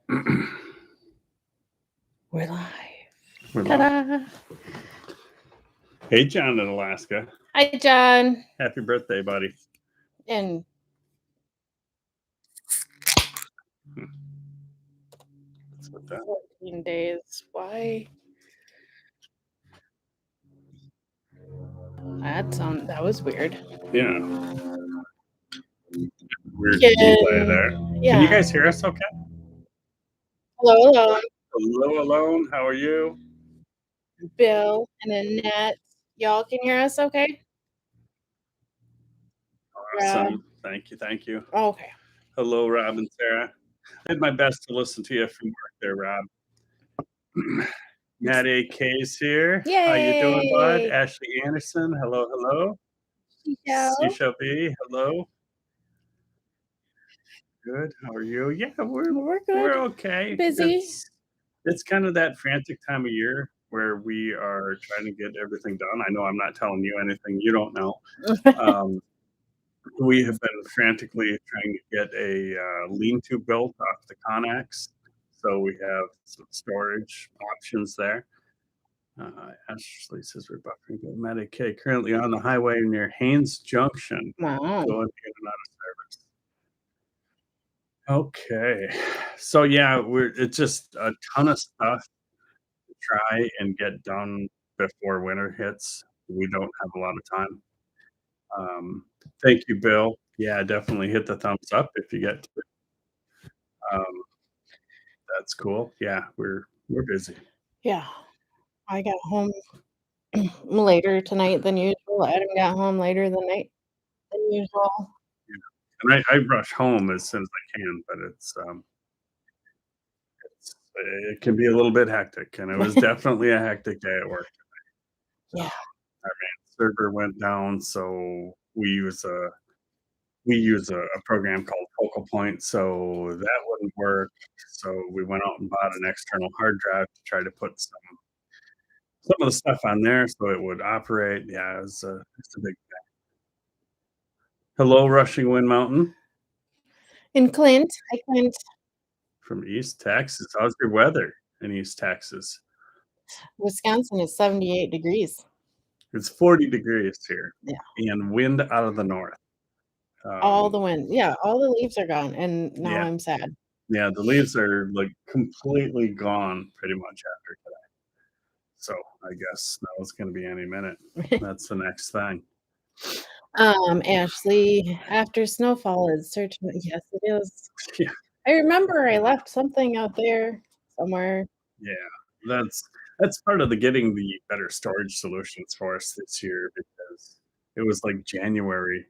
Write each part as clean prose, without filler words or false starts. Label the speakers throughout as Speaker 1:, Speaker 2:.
Speaker 1: We're live.
Speaker 2: We're live.
Speaker 1: Ta-da!
Speaker 2: Hey, John in Alaska.
Speaker 1: Hi, John.
Speaker 2: Happy birthday, buddy.
Speaker 1: And
Speaker 2: What's with that?
Speaker 1: 14 days. Why? That was weird.
Speaker 2: Yeah. Weird delay there.
Speaker 1: Yeah.
Speaker 2: Can you guys hear us okay?
Speaker 1: Hello, hello.
Speaker 2: Hello, alone. How are you?
Speaker 1: Bill and Annette. Y'all can hear us okay?
Speaker 2: Awesome.
Speaker 1: Rob.
Speaker 2: Thank you. Thank you.
Speaker 1: Oh, okay.
Speaker 2: Hello, Rob and Sarah. I did my best to listen to you from work there, Rob. Matt AK's here.
Speaker 1: Yay!
Speaker 2: How you doing, bud? Ashley Anderson. Hello, hello.
Speaker 1: Shisha
Speaker 2: B. Hello. Good. How are you? Yeah, we're
Speaker 1: good.
Speaker 2: We're okay.
Speaker 1: Busy.
Speaker 2: It's kind of that frantic time of year where we are trying to get everything done. I know I'm not telling you anything you don't know. We have been frantically trying to get a lean-to built off the Connex, so we have some storage options there. Ashley says we're buffering to Medicaid currently on the highway near Haynes Junction.
Speaker 1: Wow.
Speaker 2: Going in and out of service. Okay, so yeah, it's just a ton of stuff to try and get done before winter hits. We don't have a lot of time. Thank you, Bill. Yeah, definitely hit the thumbs up if you get to it. That's cool. Yeah, we're busy.
Speaker 1: Yeah. I got home later tonight than usual. Adam got home later than usual.
Speaker 2: Yeah. And I rush home as soon as I can, but it can be a little bit hectic, and it was definitely a hectic day at work today.
Speaker 1: Yeah.
Speaker 2: Our main server went down, so we use a program called Focal Point, so that wouldn't work. So we went out and bought an external hard drive to try to put some of the stuff on there so it would operate. Yeah, it's a big thing. Hello, Rushing Wind Mountain.
Speaker 1: In Clint. Hi, Clint.
Speaker 2: From East Texas. How's your weather in East Texas?
Speaker 1: Wisconsin is 78 degrees.
Speaker 2: It's 40 degrees here.
Speaker 1: Yeah.
Speaker 2: And wind out of the north.
Speaker 1: All the wind. Yeah, all the leaves are gone, and now I'm sad.
Speaker 2: Yeah, the leaves are like completely gone pretty much after today. So I guess snow is going to be any minute. That's the next thing.
Speaker 1: Ashley, after snowfall is certain. Yes, it is.
Speaker 2: Yeah.
Speaker 1: I remember I left something out there somewhere.
Speaker 2: Yeah, that's part of getting the better storage solutions for us this year, because it was like January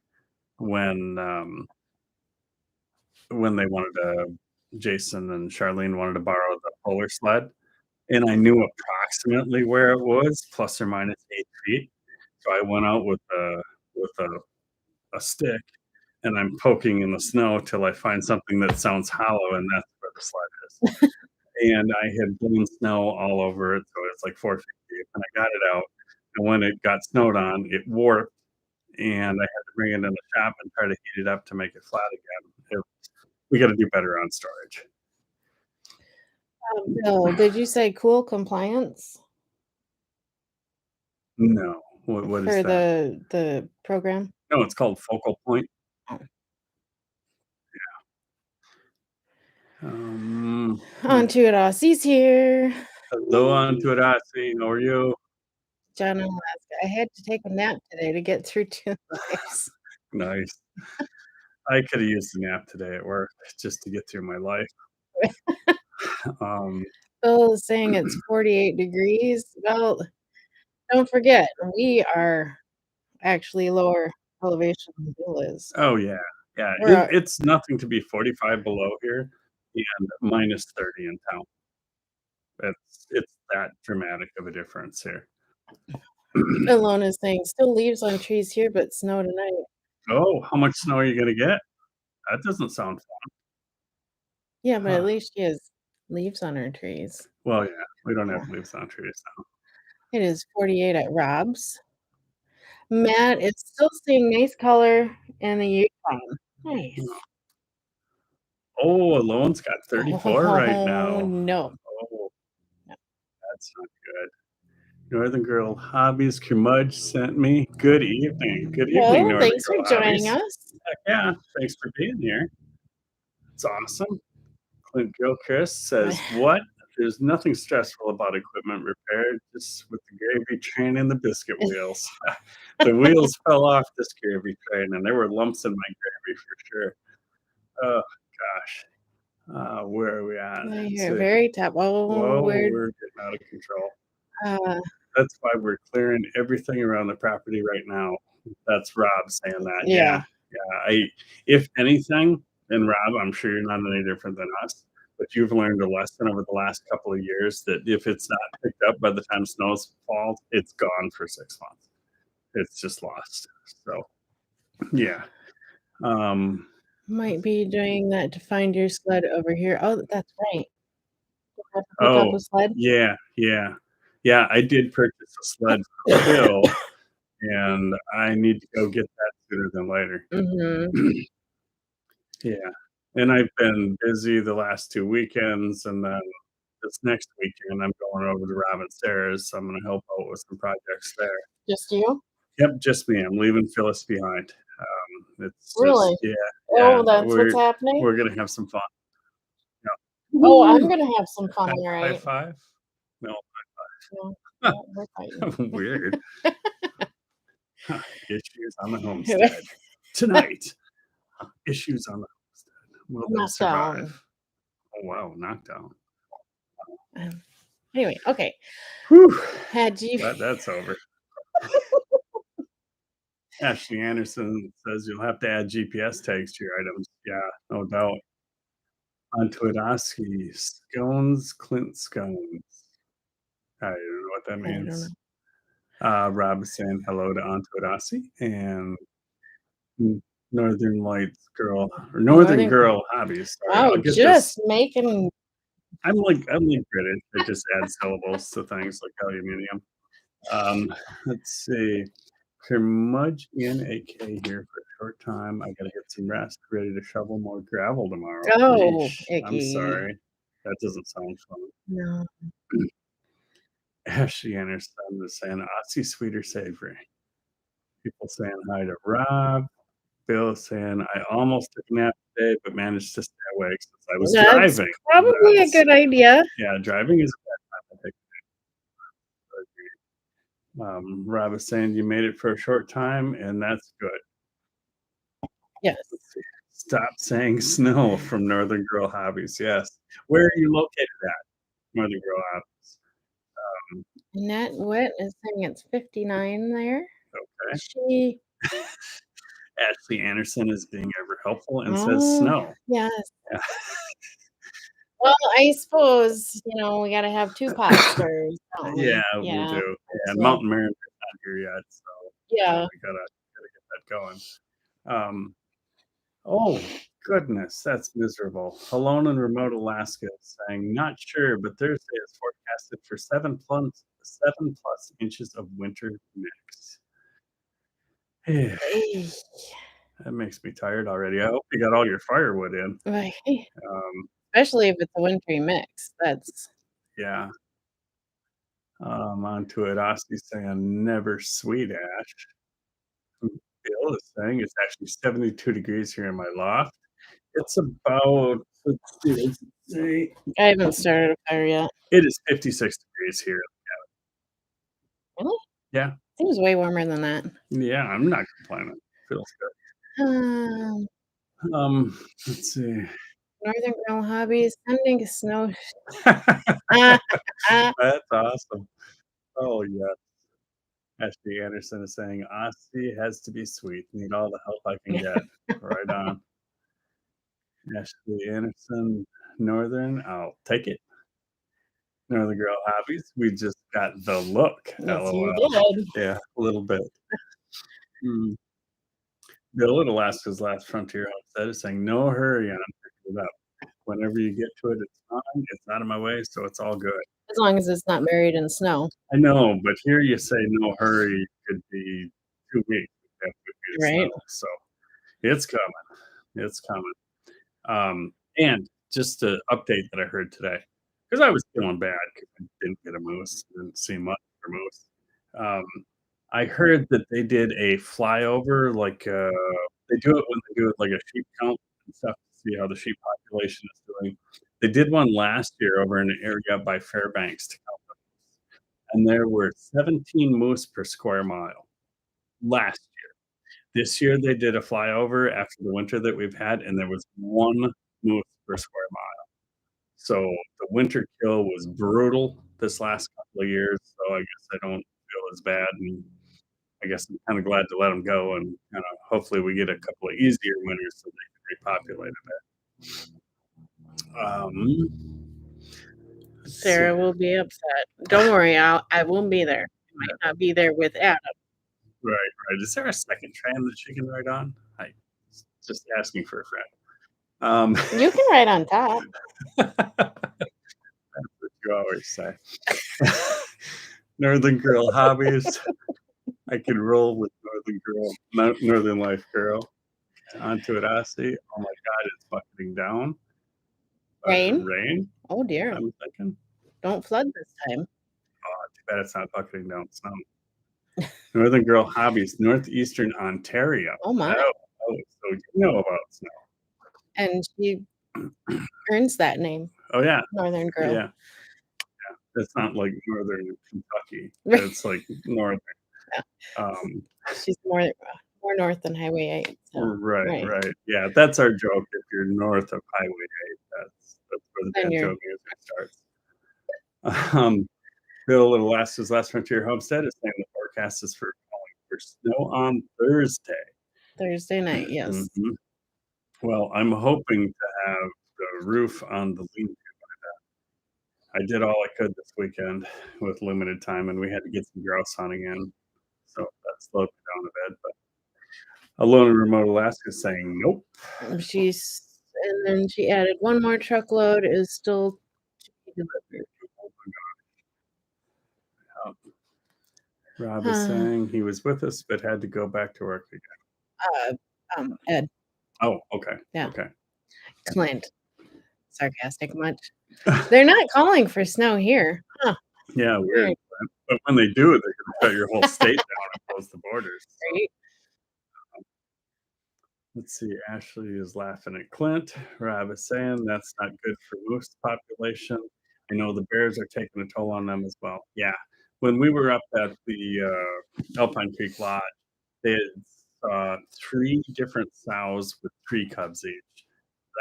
Speaker 2: when they wanted Jason and Charlene wanted to borrow the polar sled, and I knew approximately where it was, plus or minus 8 feet. So I went out with a stick, and I'm poking in the snow till I find something that sounds hollow, and that's where the sled is. And I had blown snow all over it, so it's like 4 feet deep, and I got it out. And when it got snowed on, it warped, and I had to bring it in the shop and try to heat it up to make it flat again. We got to do better on storage.
Speaker 1: Bill, did you say cool compliance?
Speaker 2: No. What is
Speaker 1: for
Speaker 2: that?
Speaker 1: the program?
Speaker 2: No, it's called Focal Point.
Speaker 1: Oh.
Speaker 2: Yeah.
Speaker 1: Antuadaci's here.
Speaker 2: Hello, Antuadaci. How are you?
Speaker 1: John in Alaska. I had to take a nap today to get through 2 lives.
Speaker 2: Nice. I could have used a nap today at work just to get through my life.
Speaker 1: Bill is saying it's 48 degrees. Well, don't forget, we are actually lower elevation than Bill is.
Speaker 2: Oh, yeah. Yeah. It's nothing to be 45 below here and minus 30 in town. It's that dramatic of a difference here.
Speaker 1: Alona is saying still leaves on trees here, but snow tonight.
Speaker 2: Oh, how much snow are you going to get? That doesn't sound fun.
Speaker 1: Yeah, but at least she has leaves on her trees.
Speaker 2: Well, yeah, we don't have leaves on trees now.
Speaker 1: It is 48 at Rob's. Matt is still seeing nice color in the Yukon. Nice.
Speaker 2: Oh, Alone's got 34 right
Speaker 1: Oh,
Speaker 2: now.
Speaker 1: no.
Speaker 2: Oh,
Speaker 1: No.
Speaker 2: that's not good. Northern Girl Hobbies, Curmudge sent me. Good evening. Good evening,
Speaker 1: Well,
Speaker 2: Northern
Speaker 1: thanks for
Speaker 2: Girl
Speaker 1: joining
Speaker 2: Hobbies.
Speaker 1: us.
Speaker 2: Heck yeah, thanks for being here. It's awesome. Clint Gilchrist says, "What? There's nothing stressful about equipment repair, just with the gravy train and the biscuit wheels." The wheels fell off this gravy train, and there were lumps in my gravy for sure. Oh gosh, where are we at? Let's
Speaker 1: You're
Speaker 2: see.
Speaker 1: very top. Oh,
Speaker 2: Whoa,
Speaker 1: we're
Speaker 2: we're getting out of control.
Speaker 1: uh,
Speaker 2: That's why we're clearing everything around the property right now. That's Rob saying that.
Speaker 1: yeah.
Speaker 2: Yeah, yeah. If anything, and Rob, I'm sure you're not any different than us, but you've learned a lesson over the last couple of years that if it's not picked up by the time snows fall, it's gone for 6 months. It's just lost. So, yeah. Um,
Speaker 1: Might be doing that to find your sled over here. Oh, that's right. You have to pick up
Speaker 2: oh,
Speaker 1: a sled?
Speaker 2: yeah, yeah. Yeah, I did purchase a sled for Phil, and I need to go get that sooner than later.
Speaker 1: Mhm.
Speaker 2: Yeah, and I've been busy the last 2 weekends, and then this next weekend, I'm going over to Rob and Sarah's, so I'm gonna help out with some projects there.
Speaker 1: Just you?
Speaker 2: Yep, just me, I'm leaving Phyllis behind. It's just
Speaker 1: Really?
Speaker 2: yeah, yeah,
Speaker 1: Oh, that's what's
Speaker 2: we're
Speaker 1: happening?
Speaker 2: we're gonna have some fun. Yeah.
Speaker 1: Oh, I'm
Speaker 2: Woo!
Speaker 1: gonna have some fun,
Speaker 2: High
Speaker 1: alright.
Speaker 2: five? No.
Speaker 1: No, no, we're fighting.
Speaker 2: Weird. Huh, issues on the homestead. Tonight, issues on the homestead. Will they
Speaker 1: Knockdown.
Speaker 2: survive? Oh, wow, knockdown.
Speaker 1: Um, anyway, okay.
Speaker 2: Whew,
Speaker 1: Had you
Speaker 2: glad that's over. Ashley Anderson says you'll have to add GPS tags to your items. Yeah, no doubt. On Twidowski, scones, Clint scones. I don't know what that
Speaker 1: I don't know.
Speaker 2: means. Rob is saying hello to Aunt Twidowski and Northern Lights Girl or Northern
Speaker 1: Northern
Speaker 2: Girl Hobbies. Sorry,
Speaker 1: Wow,
Speaker 2: I'll get this.
Speaker 1: just making
Speaker 2: I'm like British. I just add syllables to things like aluminium. Let's see. Curmudgeon AK here for a short time. I gotta get some rest. Ready to shovel more gravel tomorrow.
Speaker 1: oh,
Speaker 2: Yeesh. I'm
Speaker 1: icky.
Speaker 2: sorry. That doesn't sound fun.
Speaker 1: No.
Speaker 2: Ashley Anderson is saying Aussie sweet or savory. People saying hi to Rob. Bill is saying I almost took a nap today, but managed to stay awake since I was
Speaker 1: That's
Speaker 2: driving.
Speaker 1: probably a
Speaker 2: That's
Speaker 1: good idea.
Speaker 2: yeah, driving is a bad time to take Rob is saying you made it for a short time, and that's good.
Speaker 1: Yes.
Speaker 2: Let's see. Stop saying snow from Northern Girl Hobbies. Yes. Where are you located at, Northern Girl Hobbies?
Speaker 1: Annette Witt is saying it's 59 there.
Speaker 2: Okay.
Speaker 1: She
Speaker 2: Ashley Anderson is being ever helpful and says
Speaker 1: oh,
Speaker 2: snow.
Speaker 1: yes.
Speaker 2: Yeah.
Speaker 1: Well, I suppose, we gotta have 2 pot stirs, don't
Speaker 2: Yeah,
Speaker 1: we?
Speaker 2: we
Speaker 1: Yeah,
Speaker 2: do. And
Speaker 1: so
Speaker 2: Mountain Mariners not here yet, so
Speaker 1: yeah.
Speaker 2: we gotta get that going. Um, oh goodness, that's miserable. Alone in remote Alaska is saying, not sure, but Thursday is forecasted for 7+ inches of winter mix.
Speaker 1: Ay,
Speaker 2: That makes me tired already. I hope you got all your firewood in.
Speaker 1: right.
Speaker 2: Um,
Speaker 1: Especially if it's a wintry mix, that's
Speaker 2: yeah. On to it. Osti saying never sweet ash. Bill is saying it's actually 72 degrees here in my loft. It's about, let's see, what's it say?
Speaker 1: I haven't started a fire yet.
Speaker 2: It is 56 degrees here.
Speaker 1: Really?
Speaker 2: Yeah.
Speaker 1: Seems way warmer than that.
Speaker 2: Yeah, I'm not complaining. Feels
Speaker 1: Um,
Speaker 2: good. Let's see.
Speaker 1: Northern Girl Hobbies, sending snow ah, ah,
Speaker 2: That's awesome. Oh, yeah. Ashley Anderson is saying, Osti has to be sweet. Need all the help I can get. Right on. Ashley Anderson, Northern, I'll take it. Northern Girl Hobbies, we just got the look,
Speaker 1: yes, you
Speaker 2: LOL.
Speaker 1: did.
Speaker 2: Yeah, a little bit. Mm. Bill at Alaska's Last Frontier Homestead is saying, no hurry on picking it up. Whenever you get to it, it's fine. It's out of my way, so it's all good.
Speaker 1: As long as it's not buried in snow,
Speaker 2: I know, but here you say no hurry could be 2 weeks. That would be the
Speaker 1: right?
Speaker 2: snow. So it's coming. It's coming. And just an update that I heard today, because I was feeling bad because I didn't get a moose, didn't see much for moose. Um, I heard that they did a flyover, like, they do it when they do it like a sheep count and stuff to see how the sheep population is doing. They did one last year over in an area by Fairbanks to count them, and there were 17 moose per square mile last year. This year, they did a flyover after the winter that we've had, and there was 1 moose per square mile. So the winter kill was brutal this last couple of years, so I guess I don't feel as bad, and I guess I'm kinda glad to let them go and kinda hopefully we get a couple of easier winters so they can repopulate a bit. Let's see.
Speaker 1: Sarah will be upset. Don't worry, I won't be there. I might not be there with Adam.
Speaker 2: Right, right. Is there a second tram that she can ride on? I just asking for a friend.
Speaker 1: You can ride on top.
Speaker 2: That's what you always say. Northern Girl hobbies. I can roll with Northern Life Girl. Onto it, I see. Oh my God, it's bucketing down.
Speaker 1: Rain?
Speaker 2: Rain,
Speaker 1: Oh dear.
Speaker 2: I'm thinking.
Speaker 1: Don't flood this time.
Speaker 2: Oh, too bad it's not bucketing down snow. Northern Girl hobbies, Northeastern Ontario.
Speaker 1: Oh my.
Speaker 2: Oh, so you know about snow.
Speaker 1: And she earns that name,
Speaker 2: Oh yeah,
Speaker 1: Northern Girl.
Speaker 2: yeah. It's not like Northern Kentucky.
Speaker 1: Right.
Speaker 2: It's like northern.
Speaker 1: Yeah. She's more north than Highway 8. So,
Speaker 2: right. Yeah, that's our joke. If you're north of Highway 8, that's where the
Speaker 1: Then
Speaker 2: bad
Speaker 1: you're
Speaker 2: joke music starts. Bill Alaska's Last Frontier Homestead is saying the forecast is for calling for snow on
Speaker 1: Thursday night, yes.
Speaker 2: Mhm. Well, I'm hoping to have the roof on the lean-to by then. I did all I could this weekend with limited time, and we had to get some grouse hunting in, so that slowed me down a bit, but Alone in Remote Alaska is saying, "Nope."
Speaker 1: And then she added 1 more truckload is still to be delivered.
Speaker 2: Oh my god. Rob is saying he was with us, but had to go back to work again.
Speaker 1: Ed.
Speaker 2: Oh, okay.
Speaker 1: Yeah.
Speaker 2: Okay.
Speaker 1: Clint. Sarcastic much? They're not calling for snow here. Huh.
Speaker 2: Yeah, weird. But when they do, they're gonna shut your whole state down and close the borders.
Speaker 1: Right?
Speaker 2: Let's see, Ashley is laughing at Clint. Rob is saying that's not good for moose population. I know the bears are taking a toll on them as well. Yeah. When we were up at the Alpine Creek Lodge, they had 3 different sows with 3 cubs each.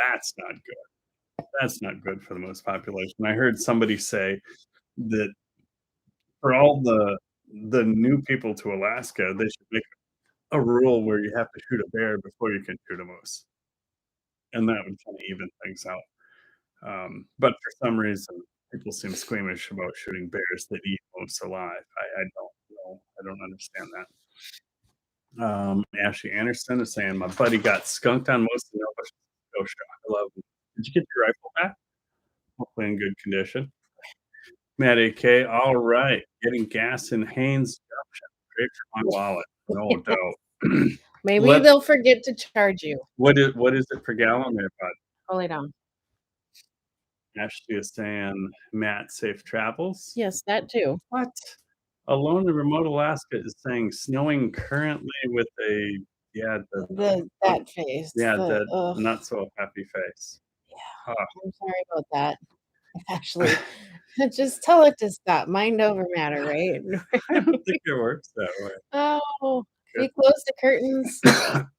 Speaker 2: That's not good. That's not good for the moose population. I heard somebody say that for all the new people to Alaska, they should make a rule where you have to shoot a bear before you can shoot a moose, and that would kinda even things out. But for some reason, people seem squeamish about shooting bears that eat moose alive. I don't know. I don't understand that. Ashley Anderson is saying, "My buddy got skunked on Moose in Nova Scotia. I love him. Did you get your rifle back? Hopefully in good condition." Matt AK, all right. Getting gas in Haines Junction. Great for my wallet, no doubt.
Speaker 1: Maybe
Speaker 2: Let
Speaker 1: they'll forget to charge you.
Speaker 2: What is it per gallon there, bud?
Speaker 1: I'll lay down.
Speaker 2: Ashley is saying, "Matt, safe travels."
Speaker 1: Yes, that too.
Speaker 2: What? Alone in Remote Alaska is saying snowing currently with a
Speaker 1: That face.
Speaker 2: yeah,
Speaker 1: The
Speaker 2: that not so happy face.
Speaker 1: Yeah.
Speaker 2: Huh.
Speaker 1: I'm sorry about that. Actually, just tell it to stop. Mind over matter, right?
Speaker 2: I don't think it works that way.
Speaker 1: Oh, if you
Speaker 2: Good.
Speaker 1: close the curtains,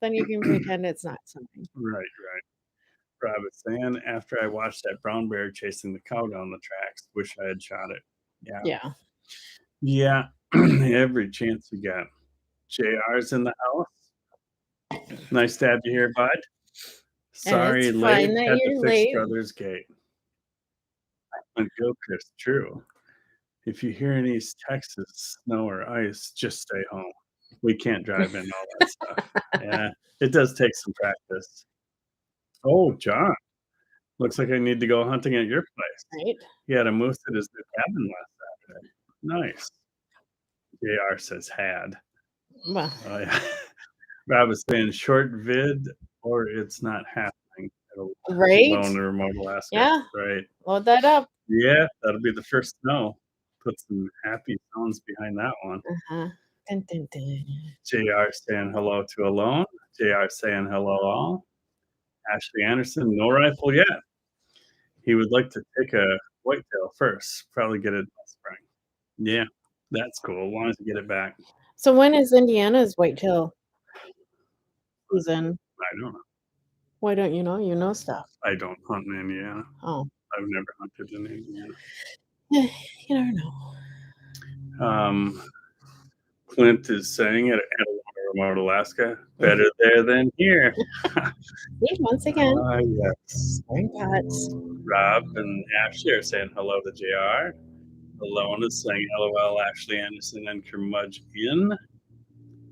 Speaker 1: then you can pretend it's not something.
Speaker 2: Right. Rob is saying, "After I watched that brown bear chasing the cow down the tracks, wish I had shot it."
Speaker 1: Yeah.
Speaker 2: Yeah, every chance you got. JR's in the house. Nice to have you here, bud. Sorry,
Speaker 1: it's
Speaker 2: late.
Speaker 1: fine that
Speaker 2: Had to
Speaker 1: you're
Speaker 2: fix
Speaker 1: late.
Speaker 2: Brothers Gate. And Gilchrist, true. If you hear in East Texas snow or ice, just stay home. We can't drive in all that stuff. Yeah, it does take some practice. Oh, John, looks like I need to go hunting at your place.
Speaker 1: Right?
Speaker 2: He had a moose at his new cabin last Saturday. Nice. JR says had.
Speaker 1: Well,
Speaker 2: Oh, yeah. Rob is saying short vid or it's not happening
Speaker 1: Right?
Speaker 2: Alone in remote Alaska,
Speaker 1: Yeah.
Speaker 2: right.
Speaker 1: Load that up.
Speaker 2: Yeah, that'll be the first snow. Put some happy sounds behind that one.
Speaker 1: Uh-huh. Dun, dun, dun.
Speaker 2: JR saying hello to Alone. JR saying hello all. Ashley Anderson, no rifle yet. He would like to take a whitetail first, probably get it this spring. Yeah, that's cool. Wanted to get it back.
Speaker 1: So when is Indiana's whitetail season?
Speaker 2: I don't know.
Speaker 1: Why don't you know? You know stuff.
Speaker 2: I don't hunt in Indiana.
Speaker 1: Oh.
Speaker 2: I've never hunted in Indiana.
Speaker 1: You never know.
Speaker 2: Clint is saying it at remote Alaska. Better there than here.
Speaker 1: See, once again,
Speaker 2: Yes.
Speaker 1: wearing pots.
Speaker 2: Rob and Ashley are saying hello to JR. Alone is saying LOL Ashley Anderson and Curmudgeon.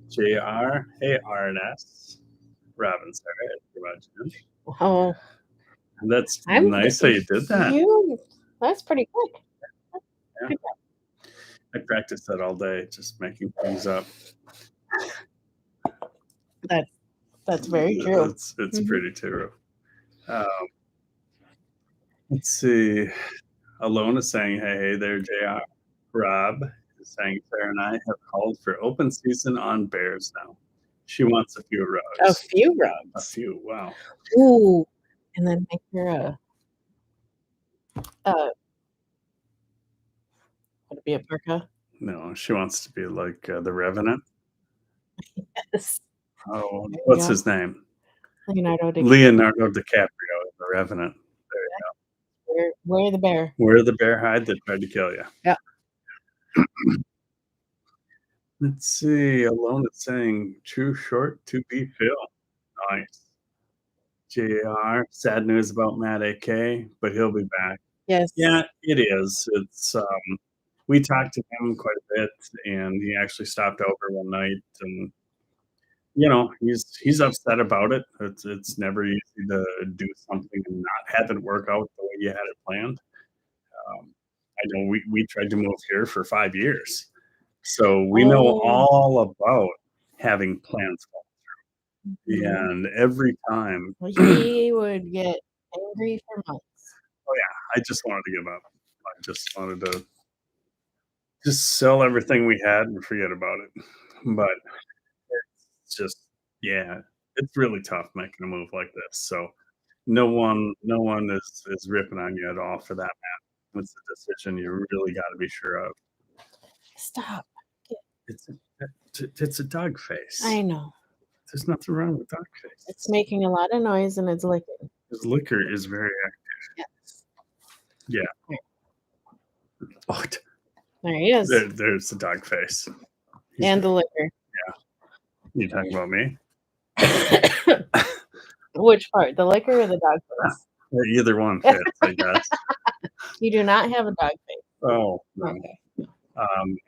Speaker 2: JR, hey RNS. Robin Sarah, Curmudgeon.
Speaker 1: Oh,
Speaker 2: That's nice that you did that.
Speaker 1: That's pretty quick.
Speaker 2: Yeah. I practiced that all day, just making things up.
Speaker 1: That's very true.
Speaker 2: It's pretty true. Let's see. Alone is saying, hey there, JR. Rob is saying, Sarah and I have called for open season on bears now. She wants a few rugs.
Speaker 1: A few rugs.
Speaker 2: A few, wow.
Speaker 1: Ooh, and then make her would it be a parka?
Speaker 2: No, she wants to be like the Revenant.
Speaker 1: Yes.
Speaker 2: Oh, what's his name?
Speaker 1: Leonardo
Speaker 2: DiCaprio, the Revenant. There
Speaker 1: you go. Wear the bear.
Speaker 2: Wear the bear hide that tried to kill you.
Speaker 1: Yeah.
Speaker 2: Let's see. Alone is saying too short to be Phil. Nice. JR, sad news about Matt AK, but he'll be back.
Speaker 1: Yes.
Speaker 2: Yeah, it is. It's we talked to him quite a bit, and he actually stopped over one night, and you know he's upset about it. It's never easy to do something and not have it work out the way you had it planned. I know we tried to move here for 5 years, so we know all about having plans fall through. And every time
Speaker 1: he would get angry for months.
Speaker 2: Oh yeah, I just wanted to give up. I just wanted to just sell everything we had and forget about it. But it's just, yeah, it's really tough making a move like this. So no one is ripping on you at all for that, man. It's a decision you really got to be sure of.
Speaker 1: Stop.
Speaker 2: It's a dog face.
Speaker 1: I know.
Speaker 2: There's nothing wrong with dog face.
Speaker 1: It's making a lot of noise and it's licking.
Speaker 2: His liquor is very active.
Speaker 1: Yes.
Speaker 2: Yeah. Oh,
Speaker 1: there he is.
Speaker 2: There's the dog face.
Speaker 1: And the liquor.
Speaker 2: Yeah. You talking about me?
Speaker 1: Which part? The liquor or the dog face?
Speaker 2: Either one fits, I guess.
Speaker 1: You do not have a dog face.
Speaker 2: Oh, no.
Speaker 1: Okay.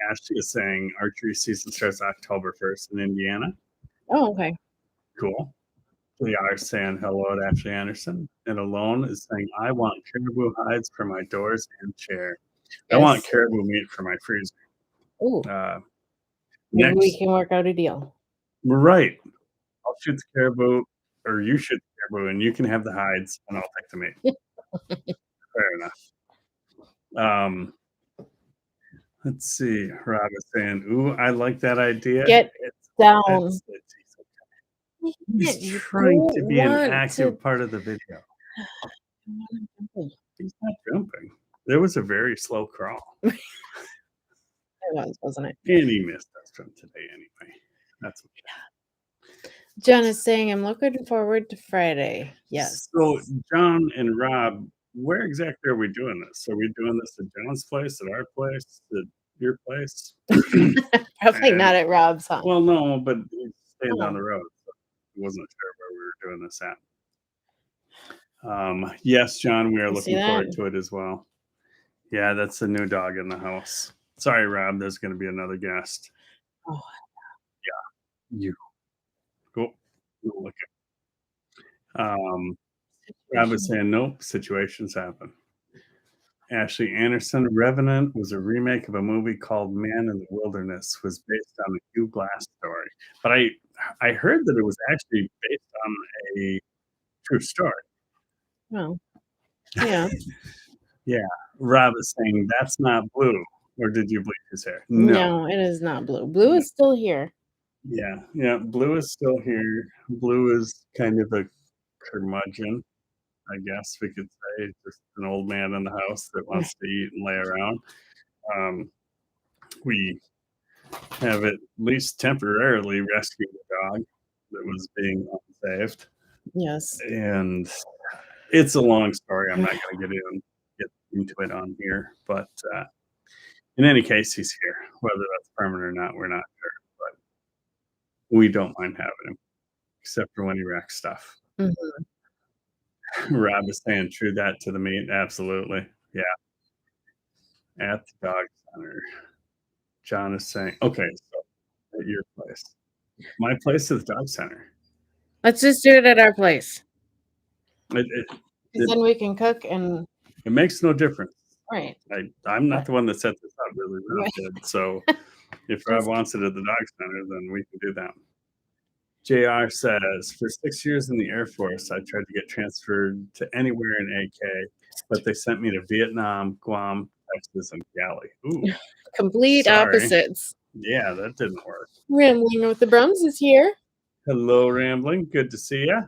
Speaker 2: Ashley is saying archery season starts October 1st in Indiana.
Speaker 1: Oh, okay.
Speaker 2: Cool. We are saying hello to Ashley Anderson. And Alone is saying, I want caribou hides for my doors and chair. Yes. I want caribou meat for my freezer.
Speaker 1: Ooh. Maybe we can work out a deal.
Speaker 2: Right. I'll shoot the caribou, or you shoot the caribou, and you can have the hides, and I'll take the meat. Fair enough. Let's see. Rob is saying, ooh, I like that idea.
Speaker 1: Get down.
Speaker 2: He's trying to be an active part of the video. He's not jumping. There was a very slow crawl.
Speaker 1: It was, wasn't it?
Speaker 2: And he missed us from today anyway. That's okay.
Speaker 1: John is saying, I'm looking forward to Friday. Yes.
Speaker 2: So, John and Rob, where exactly are we doing this? Are we doing this at John's place, at our place, at your place?
Speaker 1: Probably not at Rob's, huh?
Speaker 2: Well, no, but he's staying down the road. So I wasn't sure where we were doing this at. Yes, John, we are looking forward to it as well. Yeah, that's the new dog in the house. Sorry, Rob, there's going to be another guest.
Speaker 1: Oh.
Speaker 2: Yeah. You. Go look at. Rob is saying, nope, situations happen. Ashley Anderson, Revenant was a remake of a movie called Man in the Wilderness, was based on a Hugh Glass story. But I heard that it was actually based on a true story.
Speaker 1: Well, yeah.
Speaker 2: Yeah. Rob is saying, "That's not blue." Or did you bleach his hair? No.
Speaker 1: No, it is not blue. Blue
Speaker 2: No.
Speaker 1: is still here.
Speaker 2: Yeah, yeah, Blue is still here. Blue is kind of a curmudgeon, I guess we could say, just an old man in the house that wants to eat and lay around. Um, we have at least temporarily rescued a dog that was being unsaved,
Speaker 1: Yes.
Speaker 2: and it's a long story. I'm not gonna get into it on here, but, in any case, he's here. Whether that's permanent or not, we're not sure, but we don't mind having him, except for when he wrecks stuff.
Speaker 1: Mhm.
Speaker 2: Rob is saying, "True that to the meat." Absolutely. Yeah. At the dog center. John is saying, okay, so at your place. My place is the dog center.
Speaker 1: Let's just do it at our place.
Speaker 2: It it
Speaker 1: 'Cause
Speaker 2: it,
Speaker 1: then we can cook and
Speaker 2: it makes no difference.
Speaker 1: right.
Speaker 2: I'm not
Speaker 1: But
Speaker 2: the one that set this up, really. Rob
Speaker 1: right.
Speaker 2: did. So if Rob
Speaker 1: Just
Speaker 2: wants it at the dog center, then we can do that. JR says, for 6 years in the Air Force, I tried to get transferred to anywhere in AK, but they sent me to Vietnam, Guam, Texas, and Cali. Ooh,
Speaker 1: complete
Speaker 2: sorry.
Speaker 1: opposites.
Speaker 2: Yeah, that didn't work.
Speaker 1: Rambling with the Brums is here.
Speaker 2: Hello, Rambling. Good to see you.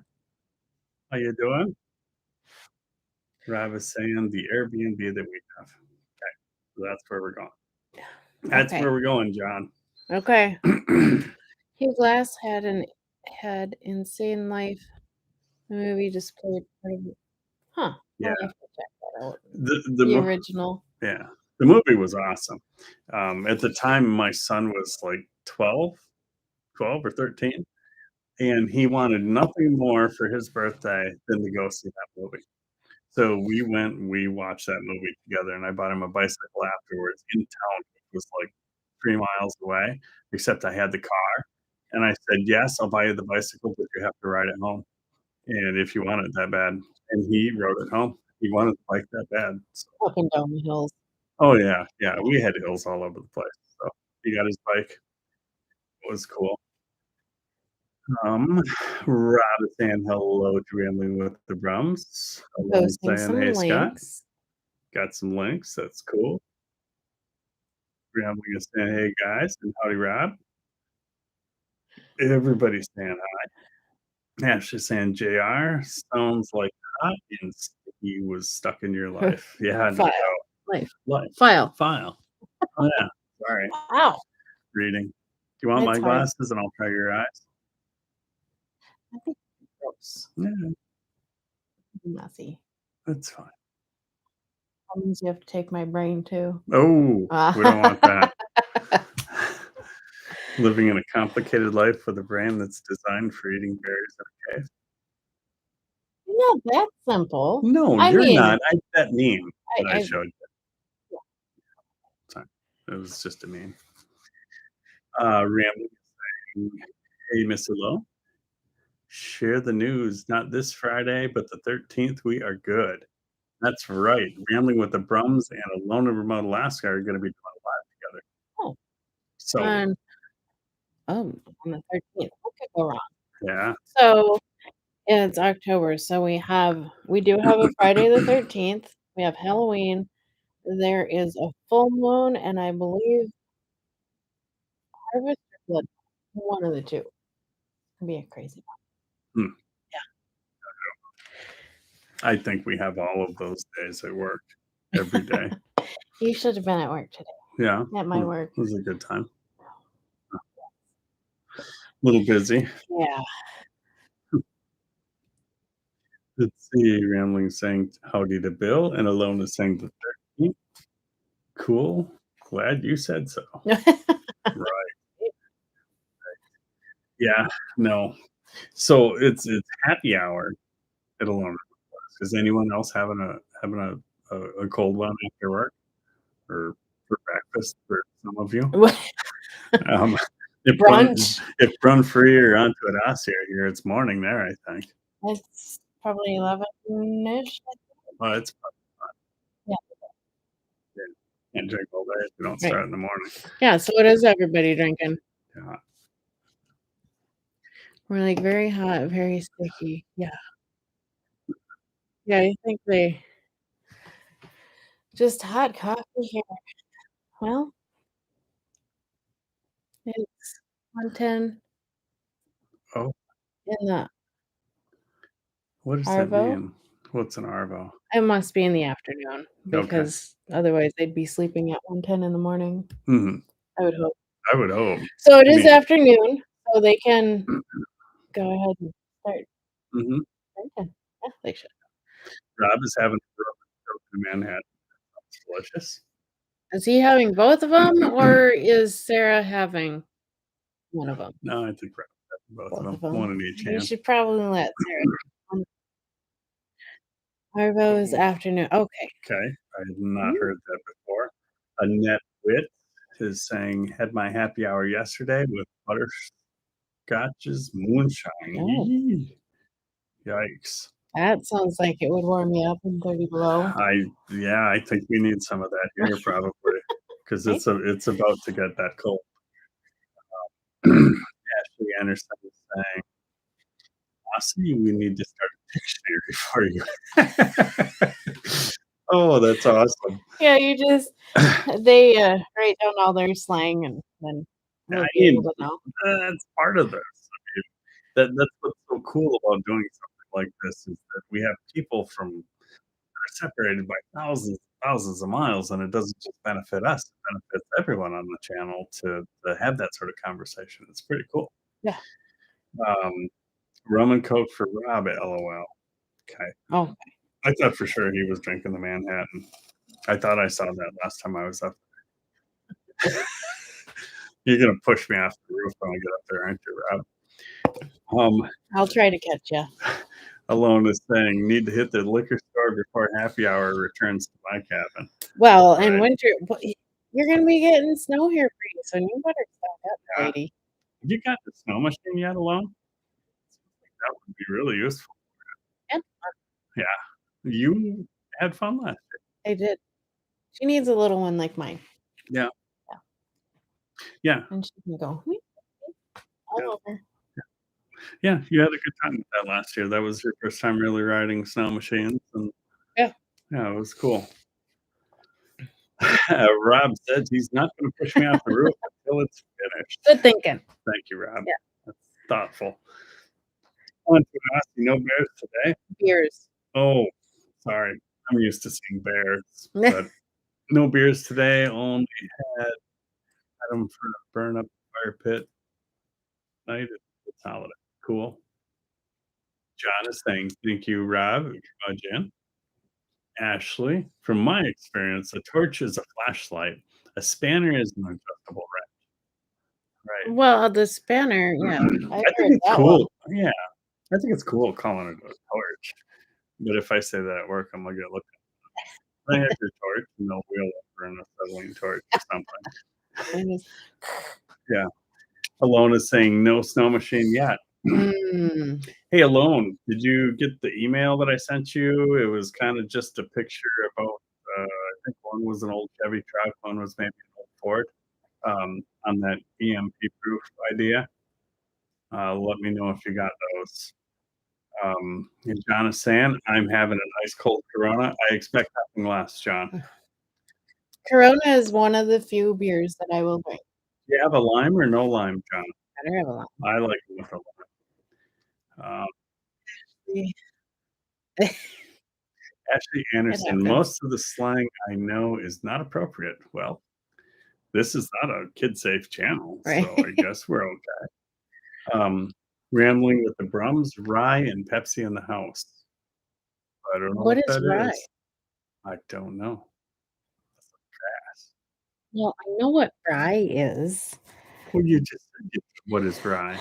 Speaker 2: How you doing? Rob is saying the Airbnb that we have. Okay, so that's where we're going. That's
Speaker 1: Okay.
Speaker 2: where we're going, John.
Speaker 1: Okay. Hugh Glass had Insane Life. The movie just played part of it. Huh.
Speaker 2: Yeah,
Speaker 1: I'll have to check that out.
Speaker 2: the
Speaker 1: The original.
Speaker 2: yeah, the movie was awesome. At the time, my son was like 12 or 13, and he wanted nothing more for his birthday than to go see that movie. So we went and we watched that movie together, and I bought him a bicycle afterwards in town. It was like 3 miles away, except I had the car, and I said, "Yes, I'll buy you the bicycle, but you have to ride it home, and if you want it that bad." And he rode it home. He wanted the bike that bad. So
Speaker 1: Up and down the hills.
Speaker 2: oh, yeah, yeah, we had hills all over the place, so he got his bike. It was cool. Um, Rob is saying hello to Rambling with the Brums. Hello,
Speaker 1: Posting
Speaker 2: saying,
Speaker 1: some
Speaker 2: "Hey, Scott."
Speaker 1: links.
Speaker 2: Got some links, that's cool. Rambling is saying, "Hey, guys," and "Howdy, Rob." Everybody's saying hi. Ashley's saying, "JR sounds like hot and sticky was stuck in your life." Yeah, no
Speaker 1: File.
Speaker 2: doubt.
Speaker 1: Life.
Speaker 2: Life.
Speaker 1: File.
Speaker 2: File. Oh, yeah. Sorry.
Speaker 1: Wow.
Speaker 2: Reading. Do you want my
Speaker 1: It's hard.
Speaker 2: glasses and I'll try your eyes?
Speaker 1: I think it's gross.
Speaker 2: Yeah,
Speaker 1: Messy.
Speaker 2: that's fine.
Speaker 1: That means you have to take my brain too.
Speaker 2: Oh, we don't want that.
Speaker 1: Ah.
Speaker 2: Living in a complicated life with a brain that's designed for eating berries in a cave.
Speaker 1: Not that simple.
Speaker 2: No,
Speaker 1: I
Speaker 2: you're
Speaker 1: mean,
Speaker 2: not. That meme that I
Speaker 1: I
Speaker 2: showed you.
Speaker 1: yeah.
Speaker 2: Sorry. It was just a meme. Rambling saying, "Hey, Mr. Lowe, share the news. Not this Friday, but the 13th. We are good." That's right. Rambling with the Brums and Alone in Remote Alaska are going to be doing live together.
Speaker 1: Oh,
Speaker 2: So,
Speaker 1: on on the 13th. What could go wrong?
Speaker 2: yeah.
Speaker 1: So, it's October, so we do have a Friday the 13th. We have Halloween. There is a full moon, and I believe harvest or blood. One of the 2. It'll be a crazy one.
Speaker 2: Hmm.
Speaker 1: Yeah.
Speaker 2: I think we have all of those days at work every day.
Speaker 1: You should have been at work today.
Speaker 2: Yeah.
Speaker 1: At my work.
Speaker 2: It was a good time. A little busy.
Speaker 1: Yeah.
Speaker 2: Let's see. Rambling saying howdy to Bill, and Alone is saying the 13th. Cool. Glad you said so. Right. Yeah. No. So it's happy hour at Alone. Is anyone else having a cold one after work or for breakfast for some of you? Um, if
Speaker 1: Brunch.
Speaker 2: Brun Free or onto it us here, it's morning there, I think.
Speaker 1: It's probably 11-ish.
Speaker 2: Well, it's
Speaker 1: Yeah.
Speaker 2: can't drink all day if we don't
Speaker 1: Right.
Speaker 2: start in the morning.
Speaker 1: Yeah, so what is everybody drinking?
Speaker 2: Yeah.
Speaker 1: We're, like, very hot, very sticky. Yeah. Yeah, I think they just hot coffee here. Well, it's 110
Speaker 2: Oh,
Speaker 1: in the
Speaker 2: what does that
Speaker 1: Arvo.
Speaker 2: mean? What's an arvo?
Speaker 1: It must be in the afternoon
Speaker 2: Okay.
Speaker 1: because otherwise they'd be sleeping at 110 in the morning,
Speaker 2: Mhm.
Speaker 1: I would hope.
Speaker 2: I would hope.
Speaker 1: So it
Speaker 2: I
Speaker 1: is
Speaker 2: mean
Speaker 1: afternoon, so they can go ahead and start
Speaker 2: mhm.
Speaker 1: drinking. Yeah, they should.
Speaker 2: Rob is having a Coke in Manhattan. It's delicious.
Speaker 1: Is he having both of them, or is Sarah having one of them?
Speaker 2: No, I think Rob's having both of
Speaker 1: Both of
Speaker 2: them,
Speaker 1: them.
Speaker 2: one in each
Speaker 1: You
Speaker 2: hand.
Speaker 1: should probably let Sarah um, Arvo is afternoon. Okay.
Speaker 2: Okay, I had not
Speaker 1: Mm,
Speaker 2: heard that before. Annette Witt is saying, "Had my happy hour yesterday with butterscotch's moonshine."
Speaker 1: oh,
Speaker 2: Yee. Yikes.
Speaker 1: that sounds like it would warm me up in 30 below.
Speaker 2: Yeah, I think we need some of that here probably because
Speaker 1: Right?
Speaker 2: it's about to get that cold. Ashley Anderson is saying, "Aussie, we need to start a dictionary for you." Oh, that's awesome.
Speaker 1: Yeah, you just they, write down all their slang and then
Speaker 2: I
Speaker 1: we'll be able
Speaker 2: mean,
Speaker 1: to know.
Speaker 2: that's part of this. I mean, that's what's so cool about doing something like this is that we have people from that are separated by thousands of miles, and it doesn't just benefit us, it benefits everyone on the channel to have that sort of conversation. It's pretty cool.
Speaker 1: Yeah.
Speaker 2: Um, rum and coke for Rob, LOL. Okay.
Speaker 1: Oh,
Speaker 2: I thought for sure he was drinking the Manhattan. I thought I saw that last time I was up. You're gonna push me off the roof when I get up there, aren't you, Rob?
Speaker 1: I'll try to catch you.
Speaker 2: Alone is saying, "Need to hit the liquor store before happy hour returns to my cabin."
Speaker 1: Well, in
Speaker 2: Right.
Speaker 1: winter you're gonna be getting snow here pretty soon. You better stock up,
Speaker 2: Yeah.
Speaker 1: lady.
Speaker 2: Have you got the snow machine yet, Alone? That would be really useful.
Speaker 1: Yeah,
Speaker 2: Yeah. You had fun last
Speaker 1: I did. She needs a little one like mine.
Speaker 2: year. Yeah.
Speaker 1: Yeah,
Speaker 2: Yeah.
Speaker 1: and she can go
Speaker 2: Yeah.
Speaker 1: all over.
Speaker 2: Yeah. You had a good time with that last year. That was your first time really riding snow machines, and
Speaker 1: Yeah,
Speaker 2: yeah, it was cool. Rob said he's not gonna push me off the roof until it's finished.
Speaker 1: good thinking.
Speaker 2: Thank you, Rob.
Speaker 1: Yeah,
Speaker 2: That's thoughtful. On to ask you, no bears today?
Speaker 1: beers.
Speaker 2: Oh, sorry. I'm used to seeing bears, but no beers today. Only had them for a burn up fire pit night. It's holiday. Cool. John is saying, "Thank you, Rob, Jen." Ashley, from my experience, a torch is a flashlight. A spanner is an adjustable wrench.
Speaker 1: Well, the spanner, yeah,
Speaker 2: Right.
Speaker 1: I've
Speaker 2: I think
Speaker 1: heard
Speaker 2: it's
Speaker 1: that one.
Speaker 2: cool. Yeah, I think it's cool calling it a torch. But if I say that at work, I'm gonna get looked at. "Can I have your torch?" And they'll wheel over an acetylene torch or something.
Speaker 1: Mine is
Speaker 2: Yeah. Alone is saying, "No snow machine yet."
Speaker 1: mm.
Speaker 2: Hey, Alone, did you get the email that I sent you? It was kinda just a picture about, I think one was an old Chevy truck, one was maybe an old Ford, on that EMP proof idea. Let me know if you got those. And John is saying, "I'm having an ice cold Corona. I expect nothing less, John."
Speaker 1: Corona is one of the few beers that I will drink.
Speaker 2: Do you have a lime or no lime, John?
Speaker 1: Better have a lot.
Speaker 2: I like it with a lime. Ashley
Speaker 1: It
Speaker 2: Anderson,
Speaker 1: happens.
Speaker 2: most of the slang I know is not appropriate. Well, this is not a kid safe channel,
Speaker 1: Right.
Speaker 2: so I guess we're okay. Rambling with the Brums, rye and Pepsi in the house. I don't know
Speaker 1: What
Speaker 2: what
Speaker 1: is
Speaker 2: that
Speaker 1: rye?
Speaker 2: is. I don't know.
Speaker 1: Well, I know what rye is.
Speaker 2: Well, you just said what is rye?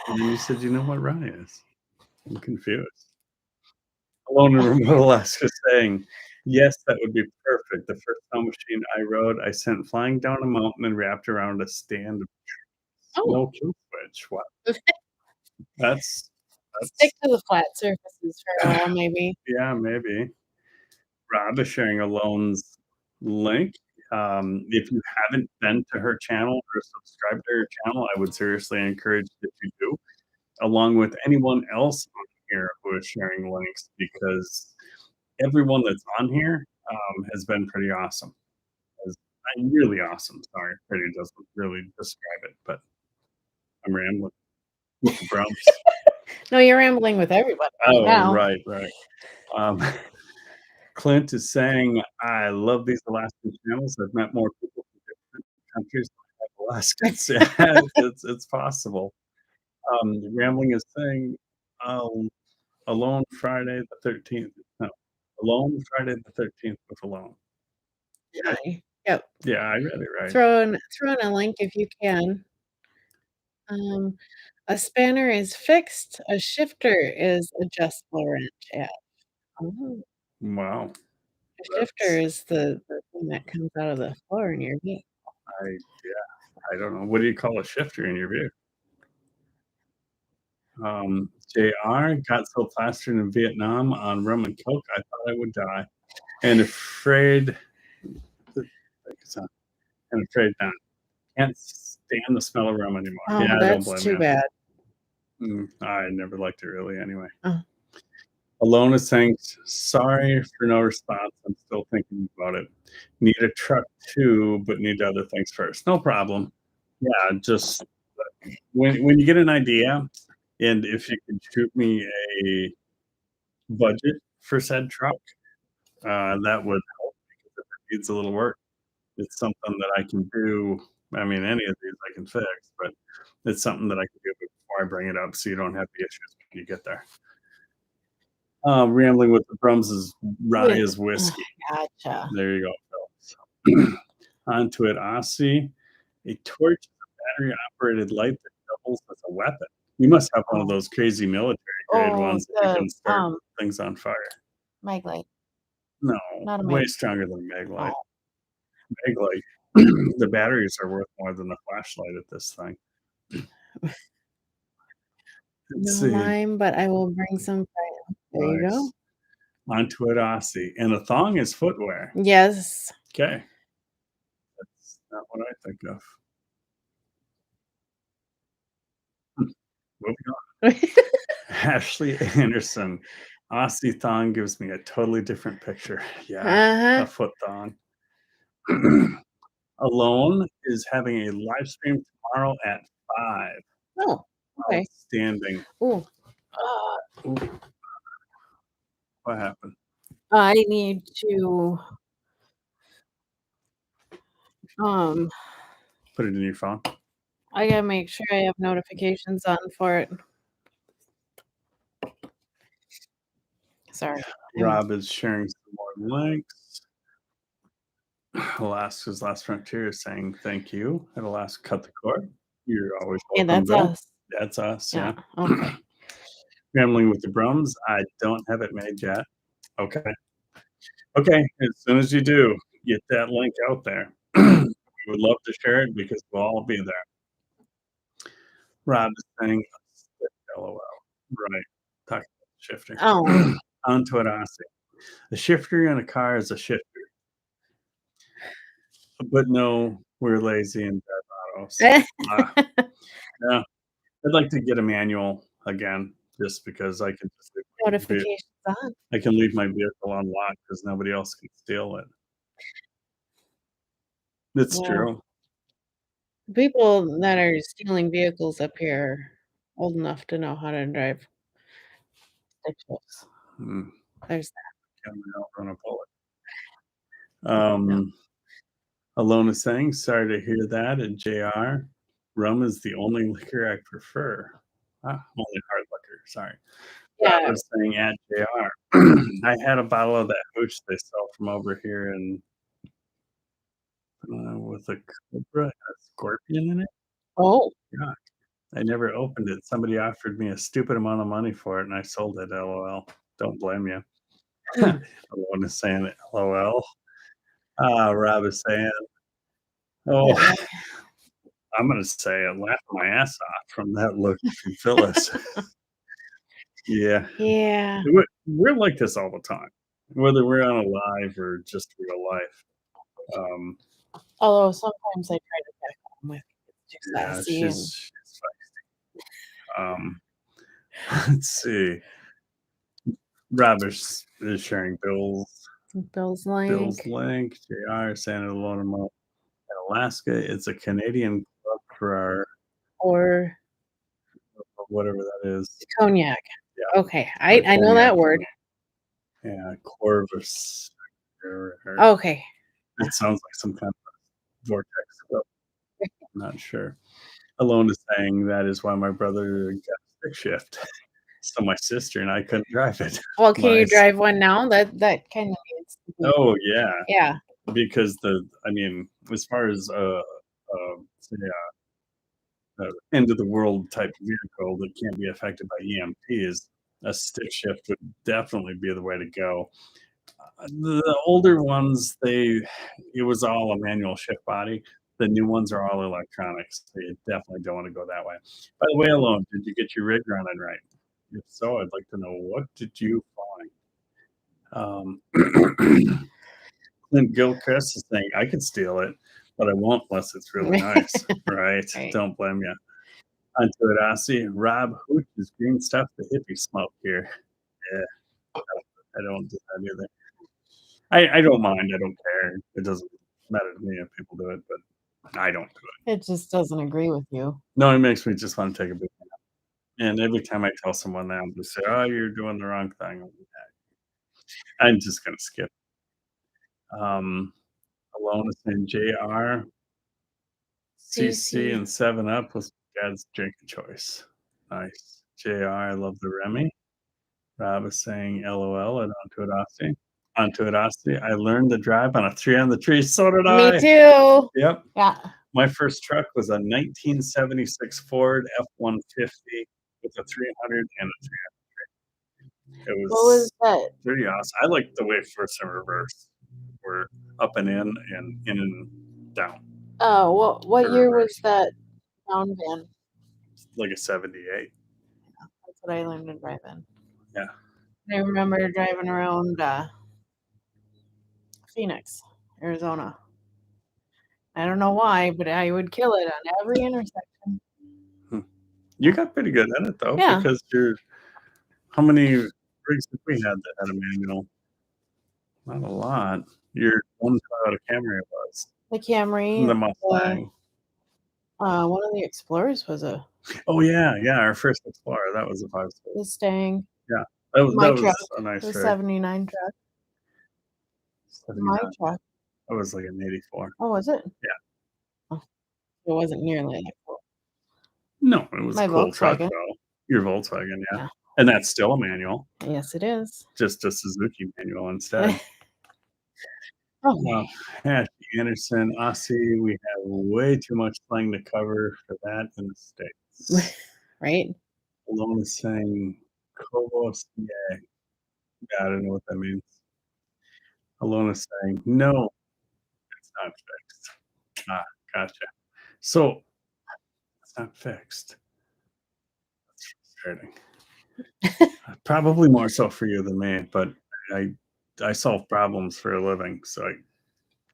Speaker 2: And then you said you know what rye is. I'm confused. Alone in remote Alaska saying, "Yes, that would be perfect. The first snow machine I rode, I sent flying down a mountain and wrapped around a stand of
Speaker 1: Oh,
Speaker 2: no kill switch." Wow. That's
Speaker 1: stick
Speaker 2: that's
Speaker 1: to the flat surfaces for a while, maybe.
Speaker 2: yeah, maybe. Rob is sharing Alone's link. If you haven't been to her channel or subscribed to her channel, I would seriously encourage that you do, along with anyone else on here who is sharing links because everyone that's on here has been pretty awesome. Really awesome. Sorry, pretty doesn't really describe it, but I'm rambling with the Brumps.
Speaker 1: No, you're rambling with everybody right
Speaker 2: Oh,
Speaker 1: now.
Speaker 2: right, right. Um, Clint is saying, I love these Alaskan channels. I've met more people from different countries than I have Alaskans. Yeah, it's possible. Rambling is saying, um, Alone Friday the 13th. No, Alone Friday the 13th with Alone. Yeah,
Speaker 1: Hi. Yep.
Speaker 2: yeah, I read it right.
Speaker 1: Throw in a link if you can. A spanner is fixed, a shifter is adjustable wrench. Yeah. Oh,
Speaker 2: Wow.
Speaker 1: a shifter
Speaker 2: That's
Speaker 1: is the thing that comes out of the floor in your vehicle.
Speaker 2: I don't know. What do you call a shifter in your view? JR got so plastered in Vietnam on rum and coke, I thought I would die. And afraid, and afraid not. Can't stand the smell of rum anymore.
Speaker 1: Oh,
Speaker 2: Yeah, I don't
Speaker 1: that's
Speaker 2: blame
Speaker 1: too
Speaker 2: you.
Speaker 1: bad.
Speaker 2: I never liked it really anyway.
Speaker 1: Oh,
Speaker 2: Alone is saying, sorry for no response. I'm still thinking about it. Need a truck too, but need other things first. No problem. Yeah, just when you get an idea, and if you could shoot me a budget for said truck, that would help because if it needs a little work, it's something that I can do. I mean, any of these I can fix, but it's something that I can do before I bring it up, so you don't have the issues when you get there. Rambling with the Brums is rye
Speaker 1: with
Speaker 2: is whiskey.
Speaker 1: gotcha.
Speaker 2: There you go, Phil. So, onto it, Aussie. A torch is a battery operated light that doubles as a weapon. You must have one of
Speaker 1: Oh,
Speaker 2: those crazy military grade
Speaker 1: oh,
Speaker 2: ones that you can start things on fire.
Speaker 1: Maglite,
Speaker 2: No,
Speaker 1: not a
Speaker 2: way
Speaker 1: Mag.
Speaker 2: stronger than a Maglite.
Speaker 1: Oh,
Speaker 2: Maglite, the batteries are worth more than a flashlight at this thing. Let's
Speaker 1: no
Speaker 2: see.
Speaker 1: lime, but I will bring some fire. There you go.
Speaker 2: Nice. Onto it, Aussie. And a thong is footwear.
Speaker 1: Yes.
Speaker 2: Okay. That's not what I think of. Moving on. Ashley Anderson. Aussie thong gives me a totally different picture. Yeah, a
Speaker 1: Uh-huh.
Speaker 2: foot thong. Alone is having a live stream tomorrow at 5.
Speaker 1: Oh, okay.
Speaker 2: Outstanding.
Speaker 1: Ooh,
Speaker 2: Ooh, what happened?
Speaker 1: I need to, um,
Speaker 2: Put it in your phone.
Speaker 1: I gotta make sure I have notifications on for it. Sorry.
Speaker 2: Rob is sharing some more links. Alaska's Last Frontier is saying thank you. At Alaska Cut the Cord. You're always
Speaker 1: Yeah,
Speaker 2: welcome,
Speaker 1: that's
Speaker 2: Bill.
Speaker 1: us.
Speaker 2: That's us,
Speaker 1: Yeah,
Speaker 2: yeah.
Speaker 1: okay.
Speaker 2: Rambling with the Brums. I don't have it made yet. Okay. Okay. As soon as you do, get that link out there. We would love to share it because we'll all be there. Rob is saying LOL. Right. Talking about shifter.
Speaker 1: Oh.
Speaker 2: Onto it, Aussie. A shifter in a car is a shifter. But no, we're lazy and bad autos. Yeah. I'd like to get a manual again, just because I can just
Speaker 1: Notifications on.
Speaker 2: I can leave my vehicle unlocked because nobody else can steal it. It's
Speaker 1: Yeah.
Speaker 2: true.
Speaker 1: People that are stealing vehicles up here are old enough to know how to drive stick shifts.
Speaker 2: Mm,
Speaker 1: There's that.
Speaker 2: can outrun a bullet.
Speaker 1: No.
Speaker 2: Alona saying, sorry to hear that. And JR, rum is the only liquor I prefer. Only hard liquor, sorry. Rob
Speaker 1: Yeah.
Speaker 2: was saying at JR, I had a bottle of that hooch they sell from over here and with a cobra, a scorpion in it.
Speaker 1: Oh.
Speaker 2: Yeah. I never opened it. Somebody offered me a stupid amount of money for it, and I sold it. LOL. Don't blame you.
Speaker 1: Mm.
Speaker 2: Alone is saying it. LOL. Rob is saying, oh,
Speaker 1: Yeah.
Speaker 2: I'm going to say I laughed my ass off from that look from Phyllis. Yeah.
Speaker 1: Yeah.
Speaker 2: We're like this all the time, whether we're on a live or just real life.
Speaker 1: Although sometimes I try to back home with it's too
Speaker 2: Yeah,
Speaker 1: sassy and
Speaker 2: she's feisty. Let's see. Rob is sharing
Speaker 1: Bill's
Speaker 2: Bill's
Speaker 1: link.
Speaker 2: link. JR Santa Loma in Alaska. It's a Canadian club for our
Speaker 1: Or
Speaker 2: whatever that is.
Speaker 1: cognac.
Speaker 2: Yeah.
Speaker 1: Okay, I know that word.
Speaker 2: Yeah, Corvus.
Speaker 1: Okay.
Speaker 2: It sounds like some kind of vortex. I'm not sure. Alone is saying that is why my brother got a stick shift. So my sister and I couldn't drive it.
Speaker 1: Well, can you
Speaker 2: Nice.
Speaker 1: drive one now? That kind of needs to be.
Speaker 2: Oh yeah,
Speaker 1: Yeah.
Speaker 2: because I mean, as far as say end of the world type vehicle that can't be affected by EMPs, a stick shift would definitely be the way to go. The older ones, it was all a manual shift body. The new ones are all electronics. So you definitely don't want to go that way. By the way, Alone, did you get your rig running right? If so, I'd like to know, what did you find? Clint Gilchrist is saying, I could steal it, but I won't unless it's really nice. Right?
Speaker 1: Right.
Speaker 2: Don't blame you. Onto it, Aussie. Rob Hooch is green stuff, the hippie smoke here. Yeah, I don't do that either. I don't mind. I don't care. It doesn't matter to me if people do it, but I don't do it.
Speaker 1: It just doesn't agree with you.
Speaker 2: No, it makes me just want to take a big nap. And every time I tell someone that, I'm just say, "Oh, you're doing the wrong thing." I'm just gonna skip. Alone is in JR, CC, and Seven Up was Dad's drink of choice. Nice. JR, I love the Remy. Rob is saying LOL at Onto It Aussie. Onto It Aussie. I learned to drive on a tree on the tree. So did I.
Speaker 1: Me too.
Speaker 2: Yep.
Speaker 1: Yeah.
Speaker 2: My first truck was a 1976 Ford F-150 with a 300 and a 300. It
Speaker 1: What was
Speaker 2: was
Speaker 1: that?
Speaker 2: pretty awesome. I like the way first and reverse were up and in and down.
Speaker 1: Oh, what year was that down van?
Speaker 2: Like a 78.
Speaker 1: That's what I learned to drive in.
Speaker 2: Yeah.
Speaker 1: I remember driving around Phoenix, Arizona. I don't know why, but I would kill it on every intersection.
Speaker 2: You got pretty good at it though,
Speaker 1: Yeah.
Speaker 2: because how many rigs did we had that had a manual? Not a lot. Your one Toyota Camry was.
Speaker 1: The Camry.
Speaker 2: The Mustang.
Speaker 1: One of the Explorers was a
Speaker 2: Oh yeah, our first Explorer. That was a 5-series.
Speaker 1: Mustang.
Speaker 2: Yeah, that
Speaker 1: My
Speaker 2: was
Speaker 1: truck,
Speaker 2: a nice
Speaker 1: the
Speaker 2: rig.
Speaker 1: 79 truck.
Speaker 2: 79.
Speaker 1: My truck.
Speaker 2: That was like an 84.
Speaker 1: Oh, was it?
Speaker 2: Yeah.
Speaker 1: Oh, it wasn't nearly that cool.
Speaker 2: No, it was
Speaker 1: My
Speaker 2: a cool truck
Speaker 1: Volkswagen.
Speaker 2: though. Your Volkswagen, yeah.
Speaker 1: Yeah.
Speaker 2: And that's still a manual.
Speaker 1: Yes, it is.
Speaker 2: Just a Suzuki manual instead.
Speaker 1: Oh,
Speaker 2: Well, Ashley Anderson, Aussie, we have way too much slang to cover for that in the States.
Speaker 1: right?
Speaker 2: Alone is saying Cobos, yeah. I don't know what that means. Alone is saying, no, it's not fixed. Ah, gotcha. So it's not fixed. That's frustrating. Probably more so for you than me, but I solve problems for a living, so I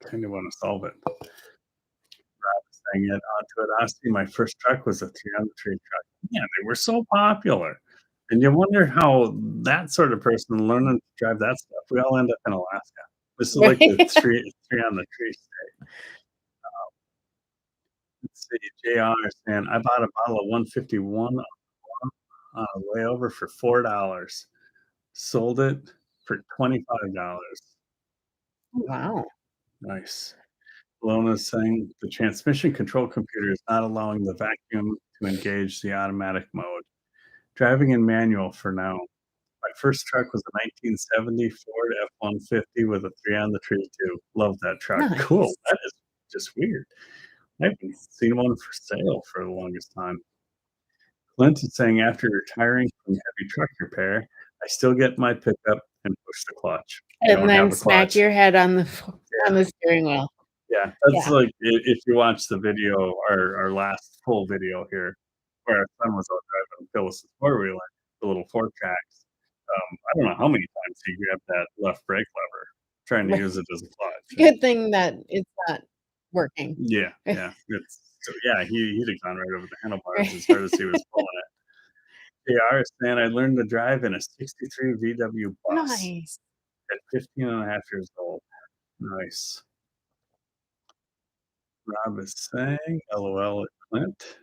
Speaker 2: kind of want to solve it. Rob is saying it onto it. Honestly, my first truck was a 300 tree truck. Yeah, they were so popular. And you wonder how that sort of person learning to drive that stuff, we all end up in Alaska. This is like the three on the tree state. Let's see, JR saying, I bought a bottle of 151 on a way over for $4. Sold it for $25.
Speaker 1: Wow.
Speaker 2: Nice. Lona's saying the transmission control computer is not allowing the vacuum to engage the automatic mode. Driving in manual for now. My first truck was a 1970 Ford F-150 with a 3 on the tree too. Love that truck.
Speaker 1: Nice.
Speaker 2: Cool. That is just weird. I haven't seen one for sale for the longest time. Clint is saying after retiring from heavy truck repair, I still get my pickup and push the clutch.
Speaker 1: And then smack your head on the steering wheel.
Speaker 2: Yeah, that's like if you watch the video, our last full video here, where our son was out driving Phyllis's four-wheeler, the little 4-tracks. I don't know how many times he grabbed that left brake lever, trying to use it as a clutch.
Speaker 1: Good thing that it's not working.
Speaker 2: Yeah. He'd have gone right over the handlebars as hard as he was pulling it. JR is saying, "I learned to drive in a '63 VW bus
Speaker 1: Nice.
Speaker 2: at 15 and a half years old." Nice. Rob is saying, "LOL at Clint."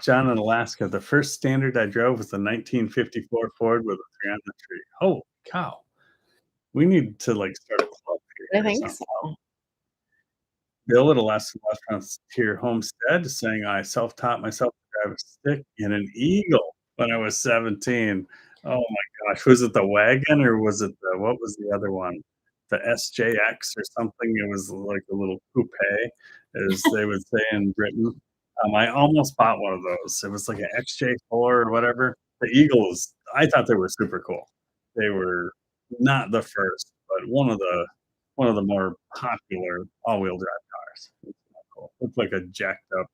Speaker 2: John in Alaska, "The first Standard I drove was a 1954 Ford with a 3 on the tree." Holy cow. We need to, like, start a club
Speaker 1: I
Speaker 2: here or
Speaker 1: think
Speaker 2: something.
Speaker 1: so.
Speaker 2: Bill at Alaska Frontier Homestead saying, "I self-taught myself to drive a stick in an Eagle when I was 17." Oh my gosh, was it the wagon or was it the what was the other one? The SJX or something? It was like a little coupe, as they would say in Britain. I almost bought one of those. It was like an XJ4 or whatever. The Eagles, I thought they were super cool. They were not the first, but one of the more popular all-wheel drive cars. It's kinda cool. Looked like a jacked up,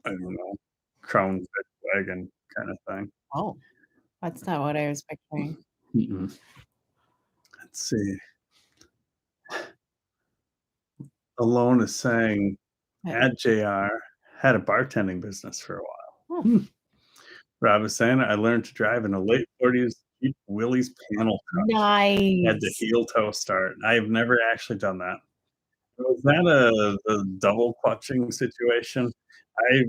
Speaker 2: I don't know, Crown Vic wagon kinda thing.
Speaker 1: Oh, that's not what I was picturing.
Speaker 2: Mm-mm. Let's see. Alone is saying,
Speaker 1: But
Speaker 2: at JR, had a bartending business for a while.
Speaker 1: oh,
Speaker 2: Hmm. Rob is saying, "I learned to drive in a late '40s Jeep Willys panel truck. Had the
Speaker 1: nice.
Speaker 2: heel toe start." I have never actually done that. Was that a double clutching situation? I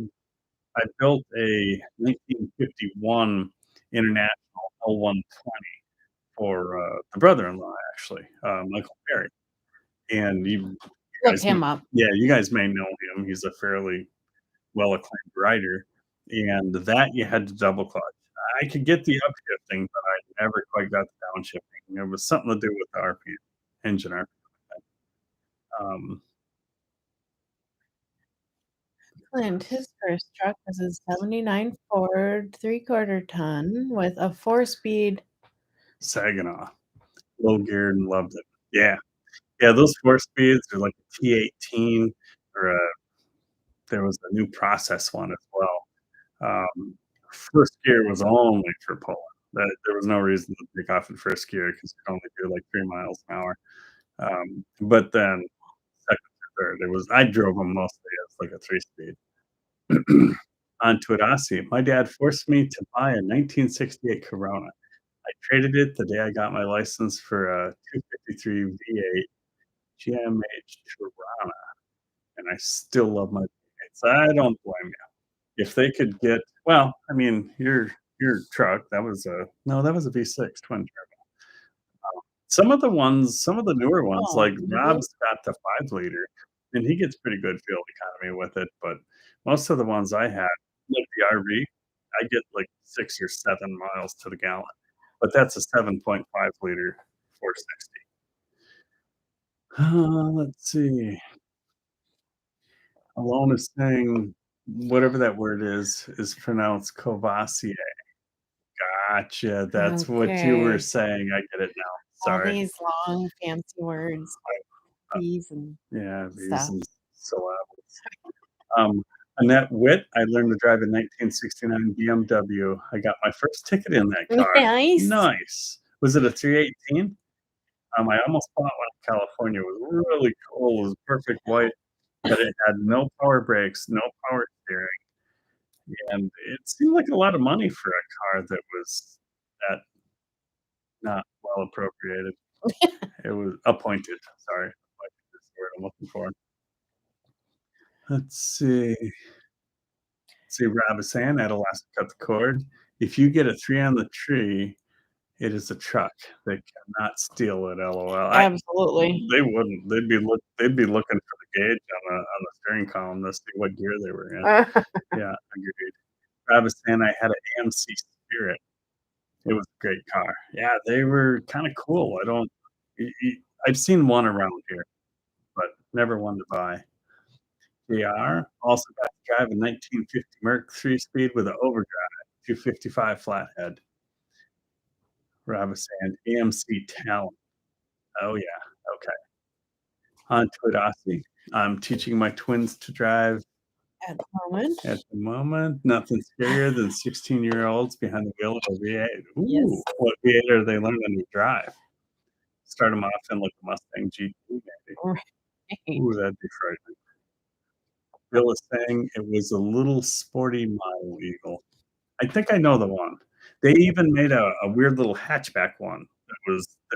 Speaker 2: I built a 1951 International L120 for, the brother-in-law, actually, Michael Perry, and you
Speaker 1: Look
Speaker 2: guys m
Speaker 1: him up.
Speaker 2: yeah, you guys may know him. He's a fairly well-acclaimed writer, and that you had to double clutch. I could get the upshifting, but I never quite got the downshifting. It was something to do with the RPM, engine RPM. Um,
Speaker 1: Clint, his first truck was a '79 Ford 3/4 ton with a 4-speed.
Speaker 2: Saginaw, low geared and loved it. Yeah. Yeah, those 4 speeds are like a T18 or there was a new process one as well. First gear was only for pulling. There was no reason to take off in first gear because you could only do like 3 miles an hour. But then second to third, it was I drove them mostly as like a 3-speed. On Tudasi, my dad forced me to buy a 1968 Corona. I traded it the day I got my license for a 253 V8 GMH Tirana, and I still love my V8s. I don't blame you. If they could get well, I mean, your truck, that was a no, that was a V6 twin turbo. Some of the newer ones,
Speaker 1: Oh,
Speaker 2: like
Speaker 1: really?
Speaker 2: Rob's got the 5 liter, and he gets pretty good fuel economy with it, but most of the ones I had, like the RV, I get like 6 or 7 miles to the gallon, but that's a 7.5 liter 460. Let's see. Alone is saying whatever that word is pronounced Courvoisier. Gotcha, that's what you were
Speaker 1: Okay.
Speaker 2: saying, I get it now,
Speaker 1: All
Speaker 2: sorry.
Speaker 1: these long fancy words,
Speaker 2: Uh,
Speaker 1: bees and
Speaker 2: yeah, these
Speaker 1: stuff.
Speaker 2: and syllables. Annette Witt, I learned to drive a 1969 BMW. I got my first ticket in that car.
Speaker 1: Nice.
Speaker 2: Nice. Was it a 318? I almost bought one in California. It was really cool. It was perfect white, but it had no power brakes, no power steering, and it seemed like a lot of money for a car that was that not well appropriated. It was appointed, sorry. Appointed is the word I'm looking for. Let's see. See, Rob is saying at Alaska Cut the Cord, if you get a 3 on the tree, it is a truck. They cannot steal it, LOL.
Speaker 1: Absolutely.
Speaker 2: They wouldn't. They'd be looking for the gauge on the steering column to see what gear they were in. Yeah, agreed. Rob is saying I had an AMC Spirit. It was a great car. Yeah, they were kinda cool. I don't y y I've seen one around here, but never one to buy. JR also got to drive a 1950 Merc 3-speed with an overdrive, 255 flathead. Rob was saying AMC Talent. Oh, yeah, okay. On to Audacity. I'm teaching my twins to drive
Speaker 1: At the moment.
Speaker 2: at the moment. Nothing scarier than 16-year-olds behind the wheel of a V8. Ooh,
Speaker 1: Yes.
Speaker 2: what V8 are they learning to drive? Start them off in like a Mustang GT maybe.
Speaker 1: Right.
Speaker 2: Ooh, that'd be frightening. Bill is saying it was a little sporty model eagle. I think I know the one. They even made a weird little hatchback one that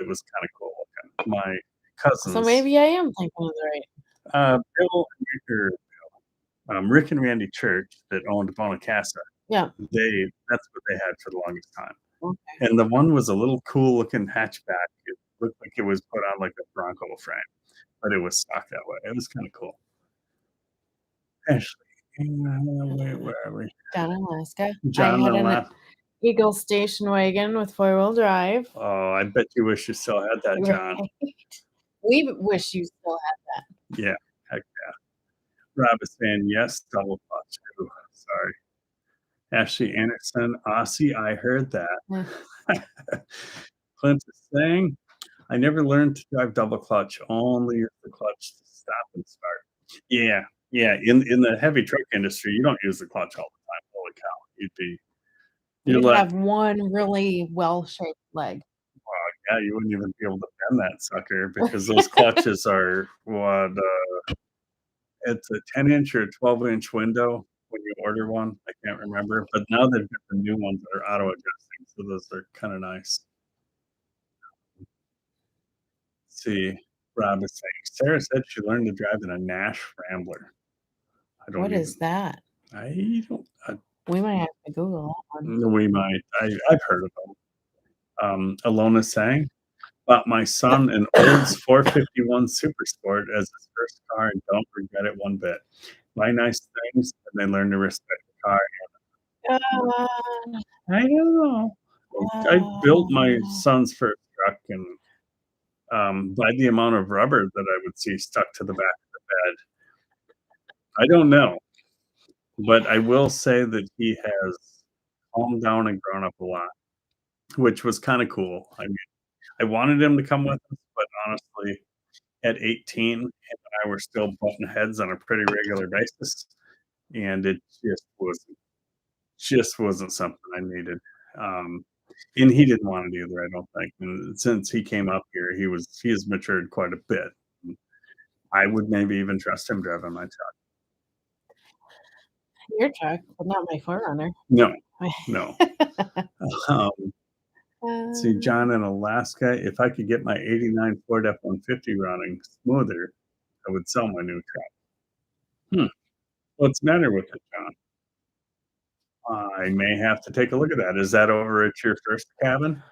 Speaker 2: was kinda cool looking. My
Speaker 1: So
Speaker 2: cousins,
Speaker 1: maybe I am thinking of the right.
Speaker 2: Bill and Rick and Randy Church that owned Bonacasa,
Speaker 1: Yeah.
Speaker 2: that's what they had for the longest time.
Speaker 1: Okay.
Speaker 2: And the one was a little cool looking hatchback. It looked like it was put on like a Bronco frame, but it was stock that way. It was kinda cool. Ashley, where are we?
Speaker 1: Down in Alaska, I
Speaker 2: John
Speaker 1: had
Speaker 2: and
Speaker 1: an
Speaker 2: Lap.
Speaker 1: Eagle station wagon with four-wheel drive.
Speaker 2: Oh, I bet you wish you still had that,
Speaker 1: Right.
Speaker 2: John.
Speaker 1: We wish you still had
Speaker 2: Yeah, heck yeah. Rob is saying yes, double clutch. Ooh, sorry. Ashley Anderson, Aussie, I heard
Speaker 1: that.
Speaker 2: that. Clint is saying, I never learned to drive double clutch, only use the clutch to stop and start. Yeah, yeah. In the heavy truck industry, you don't use the clutch all the time. Holy cow. You're
Speaker 1: You'd
Speaker 2: let
Speaker 1: have one really well-shaped leg.
Speaker 2: yeah, you wouldn't even be able to bend that sucker because those clutches are what it's a 10-inch or 12-inch window when you order one. I can't remember, but now they've got the new ones that are auto adjusting, so those are kind of nice. Let's see, Rob is saying Sarah said she learned to drive in a Nash Rambler. I don't
Speaker 1: What
Speaker 2: even.
Speaker 1: is that?
Speaker 2: I don't.
Speaker 1: We might have to Google that one.
Speaker 2: We might. I've heard of them. Alona saying, bought my son an Olds 451 Super Sport as his first car and don't regret it one bit. Buy nice things and then learn to respect the car.
Speaker 1: Uh,
Speaker 2: I don't know. I built my son's first truck, and by the amount of rubber that I would see stuck to the back of the bed, I don't know. But I will say that he has calmed down and grown up a lot, which was kind of cool. I mean, I wanted him to come with us, but honestly, at 18, him and I were still butting heads on a pretty regular basis, and it just wasn't something I needed. Um, and he didn't want it either, I don't think. And since he came up here, he has matured quite a bit. I would maybe even trust him driving my truck.
Speaker 1: your truck, but not my 4Runner.
Speaker 2: No, no. Um, see,
Speaker 1: Um,
Speaker 2: John in Alaska, if I could get my '89 Ford F-150 running smoother, I would sell my new truck. Hmm. What's the matter with it, John? I may have to take a look at that. Is that over at your first cabin?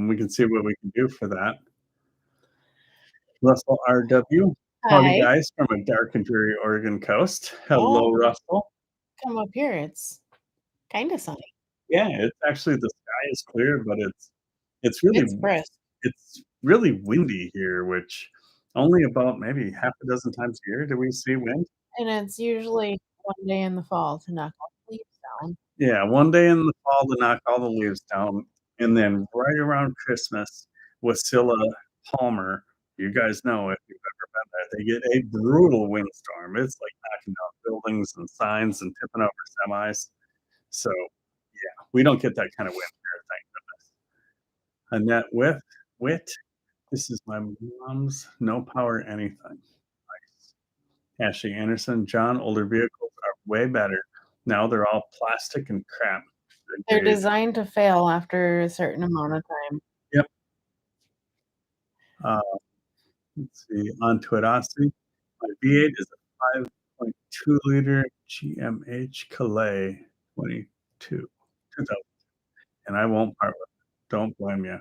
Speaker 2: We can see what we can do for that. Russell R.W. Howdy,
Speaker 1: Hi.
Speaker 2: guys, from a dark and dreary Oregon coast.
Speaker 1: Oh,
Speaker 2: Hello, Russell.
Speaker 1: come up here. It's kinda sunny.
Speaker 2: Yeah, it's actually the sky is clear, but it's really
Speaker 1: It's brisk,
Speaker 2: it's really windy here, which only about maybe half a dozen times a year do we see wind.
Speaker 1: and it's usually one day in the fall to knock all the leaves down.
Speaker 2: Yeah, one day in the fall to knock all the leaves down, and then right around Christmas, Wasilla Palmer, you guys know if you've ever been there, they get a brutal windstorm. It's like knocking down buildings and signs and tipping over semis. So, yeah, we don't get that kind of wind here, thank goodness. Annette Witt, this is my mom's no power anything. Nice. Ashley Anderson, John, older vehicles are way better. Now they're all plastic and crap.
Speaker 1: They're
Speaker 2: Agreed.
Speaker 1: designed to fail after a certain amount of time.
Speaker 2: Yep. Uh, let's see, on Twidosity, my V8 is a 5.2 liter GMH Calais 2000, and I won't part with it. Don't blame you.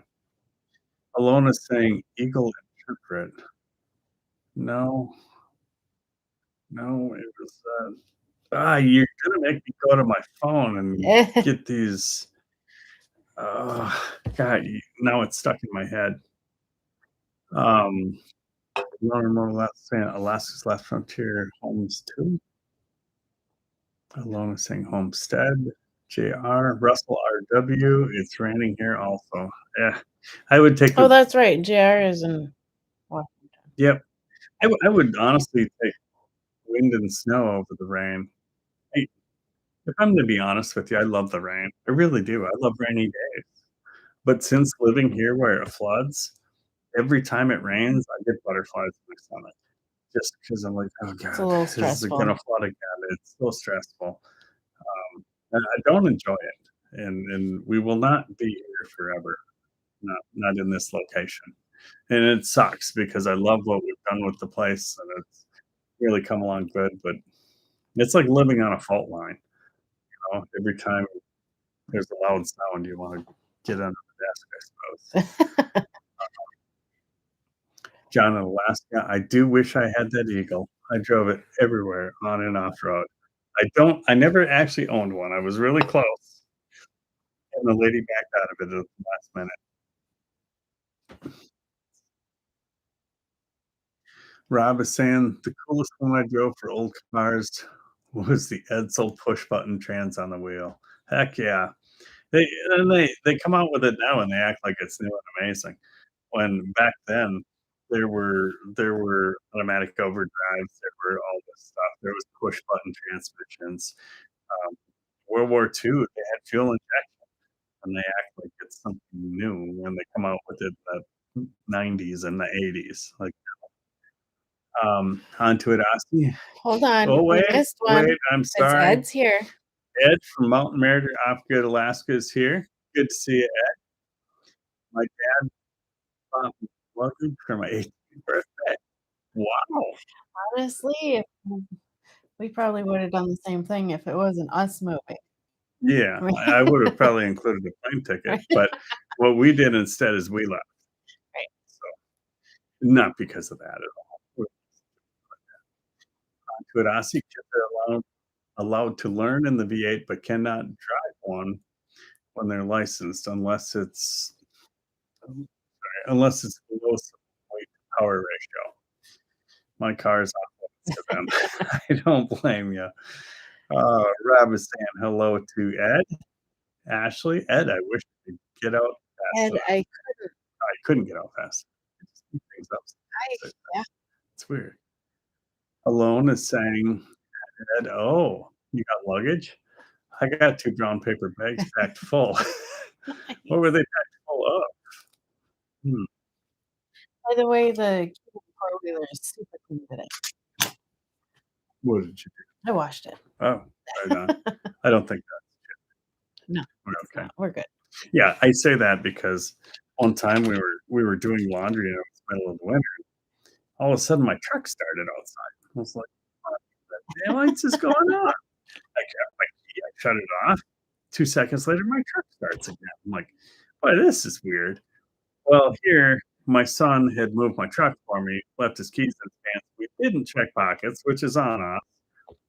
Speaker 2: Alona saying Eagle Interpret. No, no, it was you're gonna make me go to my phone and get these. God, now it's stuck in my head. Alaska's Last Frontier Homes 2. Alona saying Homestead. JR. Russell RW. It's raining here also. Yeah. I would take
Speaker 1: Oh, that's right, JR is in Washington.
Speaker 2: Yep. I would honestly take wind and snow over the rain. Hey, if I'm gonna be honest with you, I love the rain. I really do. I love rainy days. But since living here where it floods, every time it rains, I get butterflies in my stomach. just because I'm like, "Oh
Speaker 1: It's a
Speaker 2: god,
Speaker 1: little
Speaker 2: is it
Speaker 1: stressful.
Speaker 2: gonna flood again?" It's so stressful. And I don't enjoy it, and we will not be here forever, not in this location. And it sucks because I love what we've done with the place, and it's really come along good, but it's like living on a fault line, you know? Every time there's a loud sound, you wanna get under the desk, I suppose. John in Alaska, I do wish I had that Eagle. I drove it everywhere on and off road. I never actually owned one. I was really close, and the lady backed out of it at the last minute. Rob is saying the coolest one I drove for old cars was the Edsel push button trans on the wheel. Heck yeah. They come out with it now and they act like it's new and amazing. When back then there were automatic overdrives, there were all this stuff. There was push button transmissions. Um, World War II, they had fuel injection and they act like it's something new when they come out with it in the 90s and the 80s. Like, onto it, Osti.
Speaker 1: Hold on,
Speaker 2: Oh,
Speaker 1: we
Speaker 2: wait,
Speaker 1: missed one.
Speaker 2: wait, I'm
Speaker 1: It's
Speaker 2: sorry.
Speaker 1: Ed's here.
Speaker 2: Ed from Mountain Mariner off Grid, Alaska is here. Good to see you, Ed. My dad bought me luggage for my 18th birthday. Wow.
Speaker 1: Honestly, we probably would have done the same thing if it wasn't us moving.
Speaker 2: Yeah, I would have probably included a plane ticket,
Speaker 1: Right,
Speaker 2: but what we did instead is we left.
Speaker 1: right.
Speaker 2: So, not because of that at all. Onto it, Aussie kids are allowed to learn in the V8, but cannot drive one when they're licensed unless it's below some weight to power ratio. My car's off limits to them. I don't blame you. Rob is saying hello to Ed, Ashley. Ed, I wish I could get out fast
Speaker 1: And
Speaker 2: enough. I couldn't get out fast. I just keep things up.
Speaker 1: yeah,
Speaker 2: It's weird. Alone is saying, Ed, oh, you got luggage? I got 2 brown paper bags packed full. What were they packed full of? Hmm,
Speaker 1: by the way, the Cuban four-wheeler is super clean today.
Speaker 2: what did you
Speaker 1: I washed it.
Speaker 2: do? Oh, right on. I don't think
Speaker 1: No,
Speaker 2: we're
Speaker 1: it's
Speaker 2: okay.
Speaker 1: not. We're good.
Speaker 2: Yeah, I say that because one time we were doing laundry and it was the middle of the winter. All of a sudden, my truck started outside. I was like, "What the daylights is going on?" I grabbed my key, I shut it off. 2 seconds later, my truck starts again. I'm like, "Boy, this is weird." Well, here, my son had moved my truck for me, left his keys in his pants. We didn't check pockets, which is on us.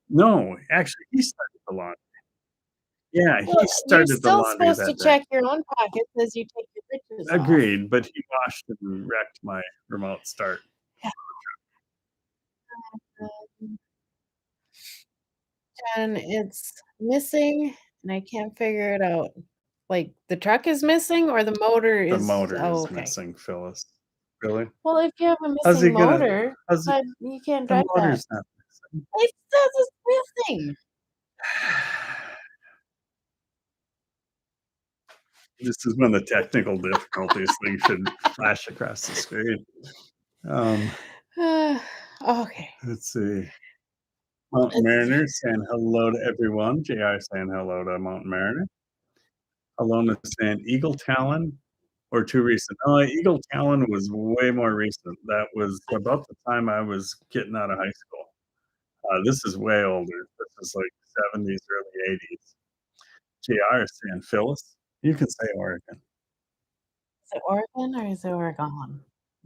Speaker 2: No, actually, he started the laundry. Yeah,
Speaker 1: Well,
Speaker 2: he
Speaker 1: you're
Speaker 2: started the
Speaker 1: still
Speaker 2: laundry
Speaker 1: supposed to
Speaker 2: that day.
Speaker 1: check your own pockets as you take your britches off.
Speaker 2: Agreed, but he washed and wrecked my remote start.
Speaker 1: Yeah. Um, and it's missing, and I can't figure it out. Like, the truck is missing or the motor
Speaker 2: The
Speaker 1: is
Speaker 2: motor
Speaker 1: oh,
Speaker 2: is
Speaker 1: okay.
Speaker 2: missing, Phyllis. Really?
Speaker 1: Well, if you have a
Speaker 2: How's he
Speaker 1: missing
Speaker 2: gonna
Speaker 1: motor,
Speaker 2: how's he
Speaker 1: then you can't
Speaker 2: the
Speaker 1: drive that.
Speaker 2: motor's not missing.
Speaker 1: It says it's missing.
Speaker 2: This is when the technical difficulties thing should flash across the screen. Um,
Speaker 1: Okay.
Speaker 2: let's see. Mountain
Speaker 1: It's
Speaker 2: Mariner saying hello to everyone. JR saying hello to Mountain Mariner. Alona saying Eagle Talon or too recent. Oh, Eagle Talon was way more recent. That was about the time I was getting out of high school. This is way older. This is like 70s, early 80s. JR is saying Phyllis. You can say Oregon.
Speaker 1: is it Oregon or is it Oregon?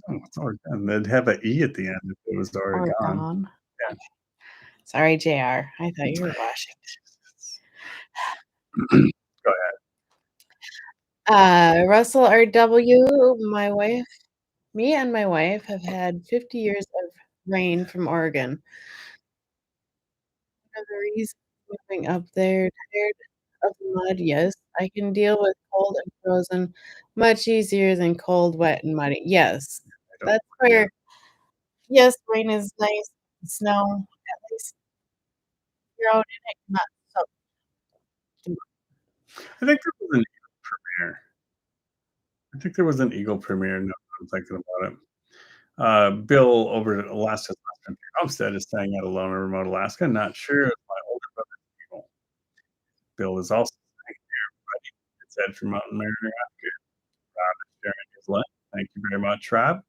Speaker 2: Oh, it's Oregon. They'd have an E at the end if it was Oregon.
Speaker 1: Oregon.
Speaker 2: Yeah.
Speaker 1: Okay. Sorry, JR. I thought you were Washington.
Speaker 2: Go
Speaker 1: Russell RW, me and my wife have had 50 years of rain from Oregon. One of the reasons moving up there, tired of the mud, yes, I can deal with cold and frozen much easier than cold, wet, and muddy. Yes,
Speaker 2: ahead.
Speaker 1: that's where yes, rain is nice, snow, at least you're out in it, not soaked too
Speaker 2: I think there was an Eagle premiere. I think there was an Eagle premiere now that I'm thinking about it. Bill over at Alaska's Homestead is staying at alone in remote Alaska. Not sure if my older brother Bill. Bill is also staying here, buddy. It's Ed from Mountain Mariner after Rob is sharing his life. Thank you very much, Rob.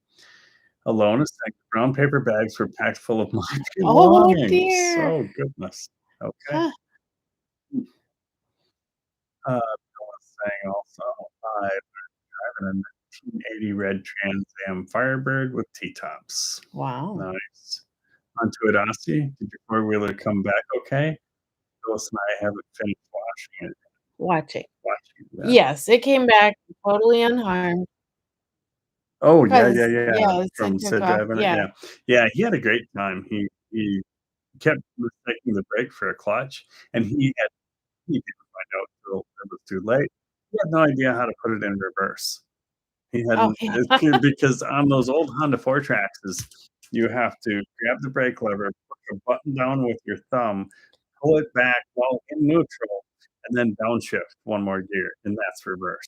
Speaker 2: Alone is saying brown paper bags were packed full of my
Speaker 1: Oh,
Speaker 2: belongings.
Speaker 1: dear.
Speaker 2: Oh, goodness. Okay.
Speaker 1: Huh.
Speaker 2: Bill is saying also, I driving a 1980 red Trans Am Firebird with T-tops.
Speaker 1: Wow.
Speaker 2: Nice. Onto Adasi. Did your four-wheeler come back okay? Phyllis and I haven't finished washing it.
Speaker 1: Watching.
Speaker 2: Yeah.
Speaker 1: Yes, it came back totally unharmed.
Speaker 2: Oh, yeah, yeah,
Speaker 1: 'Cause
Speaker 2: yeah.
Speaker 1: yeah, Sid
Speaker 2: From
Speaker 1: took
Speaker 2: Sid
Speaker 1: off.
Speaker 2: driving it,
Speaker 1: Yeah.
Speaker 2: yeah. Yeah, he had a great time. He kept mistaking the brake for a clutch, and he didn't find out till it was too late. He had no idea how to put it in reverse. He
Speaker 1: Oh,
Speaker 2: hadn't
Speaker 1: yeah.
Speaker 2: because on those old Honda 4Traxes, you have to grab the brake lever, push a button down with your thumb, pull it back while in neutral, and then downshift one more gear, and that's reverse.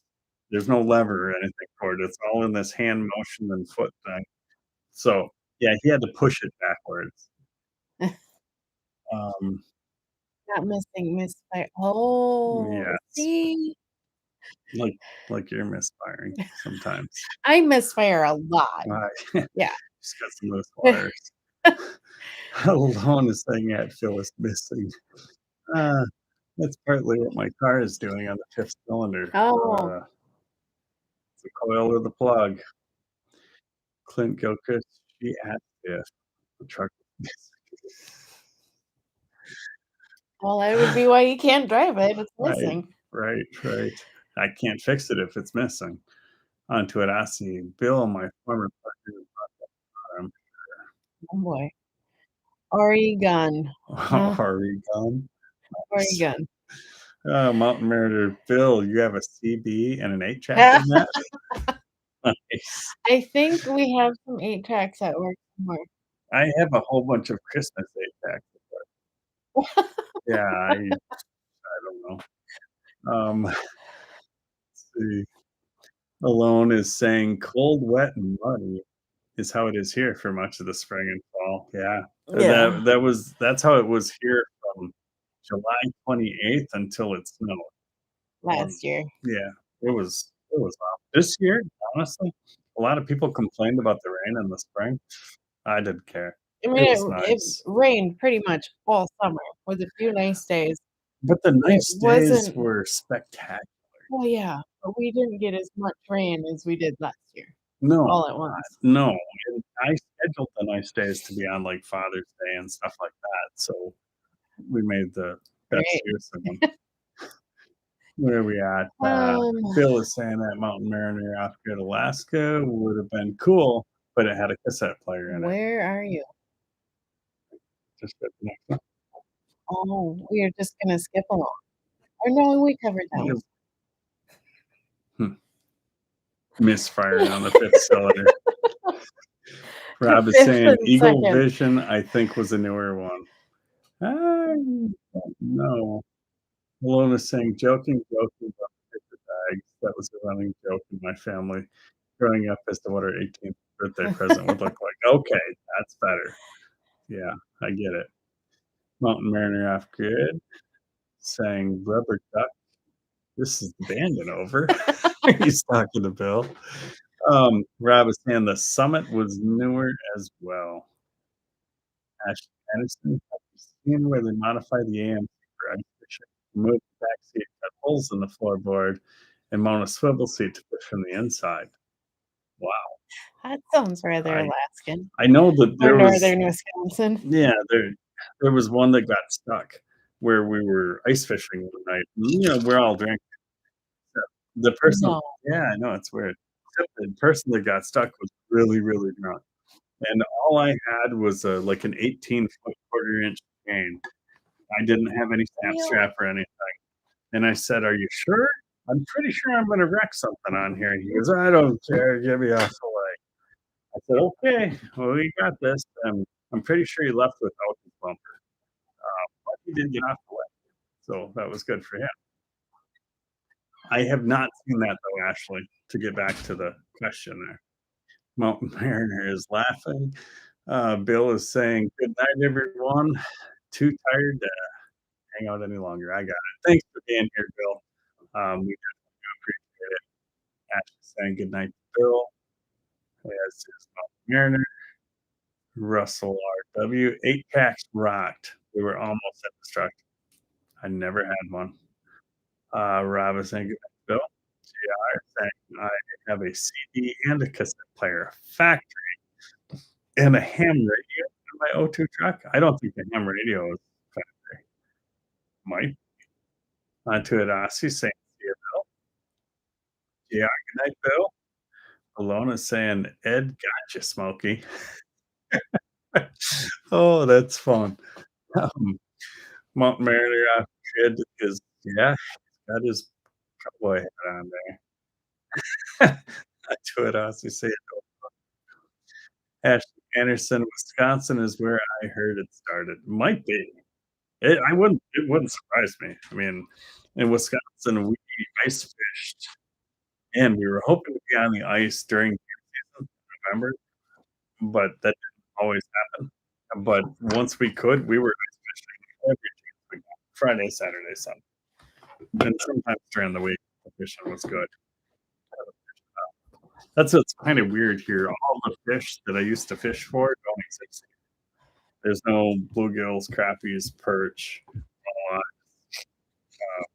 Speaker 2: There's no lever or anything for it. It's all in this hand motion and foot thing. So, yeah, he had to push it backwards. Um,
Speaker 1: Not missing misfire. Oh,
Speaker 2: yes,
Speaker 1: see?
Speaker 2: like like you're misfiring sometimes.
Speaker 1: I misfire a lot.
Speaker 2: Why?
Speaker 1: Yeah.
Speaker 2: Just got some loose wires. Alone is saying I feel is missing. Uh, that's partly what my car is doing on the 5th cylinder.
Speaker 1: Oh,
Speaker 2: It's the coil or the plug. Clint Gilchrist, she asked if the truck was
Speaker 1: well, that would be why you can't drive it. It's
Speaker 2: missing.
Speaker 1: missing.
Speaker 2: Right. I can't fix it if it's missing. Onto it, I see Bill, my former partner, bought
Speaker 1: Oh, boy. Oregon.
Speaker 2: that car. Oregon.
Speaker 1: Oregon.
Speaker 2: Mountain Mariner Bill, you have a CB and an 8-track in that? Nice.
Speaker 1: I think we have some 8 tracks at work somewhere.
Speaker 2: I have a whole bunch of Christmas 8-tracks. Yeah, I don't know. Let's see. Alone is saying cold, wet, and muddy is how it is here for much of the spring and fall. Yeah.
Speaker 1: Yeah.
Speaker 2: That's how it was here from July 28th until it snowed.
Speaker 1: Last year.
Speaker 2: Yeah, it was off. This year, honestly, a lot of people complained about the rain in the spring. I didn't care.
Speaker 1: I
Speaker 2: It
Speaker 1: mean,
Speaker 2: was
Speaker 1: it
Speaker 2: nice.
Speaker 1: rained pretty much all summer with a few nice days.
Speaker 2: But the
Speaker 1: It
Speaker 2: nice days
Speaker 1: wasn't
Speaker 2: were spectacular.
Speaker 1: well, yeah, but we didn't get as much rain as we did last year,
Speaker 2: No,
Speaker 1: all at once.
Speaker 2: no, and I scheduled the nice days to be on, like, Father's Day and stuff like that, so we made the best
Speaker 1: Right.
Speaker 2: use of them. Where are we at?
Speaker 1: Um,
Speaker 2: Bill is saying that Mountain Mariner Off-Grid Alaska would have been cool, but it had a cassette player in it.
Speaker 1: where are you?
Speaker 2: Just the next one.
Speaker 1: Oh, we are just gonna skip along. Or no, we covered that one.
Speaker 2: Misfiring on the 5th cylinder. Rob is
Speaker 1: 5th
Speaker 2: saying
Speaker 1: and
Speaker 2: Eagle
Speaker 1: 2nd.
Speaker 2: Vision, I think, was a newer one. I don't know. Malone is saying, joking about paper bags. That was a running joke in my family growing up as to what our 18th birthday present would look like. Okay, that's better. Yeah, I get it. Mountain Mariner Off Grid saying, Rubber Duck. This is the band in over. He's talking to Bill. Rob is saying the Summit was newer as well. Ash Anderson, have you seen where they modify the AMC for ice fishing? Remove the back seat, cut holes in the floorboard, and mount a swivel seat to push from the inside. Wow.
Speaker 1: That sounds rather
Speaker 2: I
Speaker 1: Alaskan
Speaker 2: I know that
Speaker 1: or
Speaker 2: there was
Speaker 1: northern Wisconsin.
Speaker 2: yeah, there was one that got stuck where we were ice fishing one night. We're all drinking. The person
Speaker 1: No.
Speaker 2: yeah, I know, it's weird. Except the person that got stuck was really, really drunk. And all I had was, like an 18-foot quarter-inch chain. I didn't have any snap
Speaker 1: Really?
Speaker 2: strap or anything. And I said, "Are you sure? I'm pretty sure I'm gonna wreck something on here." He goes, "I don't care. Get me off the way." I said, "Okay. Well, we got this." And I'm pretty sure he left without his bumper. But he did get off the way. So that was good for him. I have not seen that though, Ashley, to get back to the question there. Mountain Mariner is laughing. Bill is saying, "Good night, everyone. Too tired to hang out any longer. I got it. Thanks for being here, Bill. We definitely do appreciate it." Ashley saying, "Good night, Bill." As is Mariner. Russell R.W. 8 packs rocked. We were almost at destruction. I never had one. Rob is saying, "Good night, Bill." JR saying, "I have a CD and a cassette player, factory, and a ham radio in my O2 truck." I don't think the ham radio is factory. Might. Onto it, Aussie saying, "See you, Bill." JR, "Good night, Bill." Alona saying, "Ed gotcha, Smokey." Oh, that's fun. Um, Mount Mariner kid is, yeah, that is cowboy hat on there. Onto it, Aussie saying, Ashley Anderson, Wisconsin is where I heard it started. Might be. It wouldn't surprise me. I mean, in Wisconsin, we ice fished, and we were hoping to be on the ice during deer season, November, but that didn't always happen. But once we could, we were ice fishing every chance we got. Friday, Saturday, Sunday, and sometimes during the week, the fishing was good. That's what's kind of weird here. All the fish that I used to fish for don't exist. There's no bluegills, crappies, perch,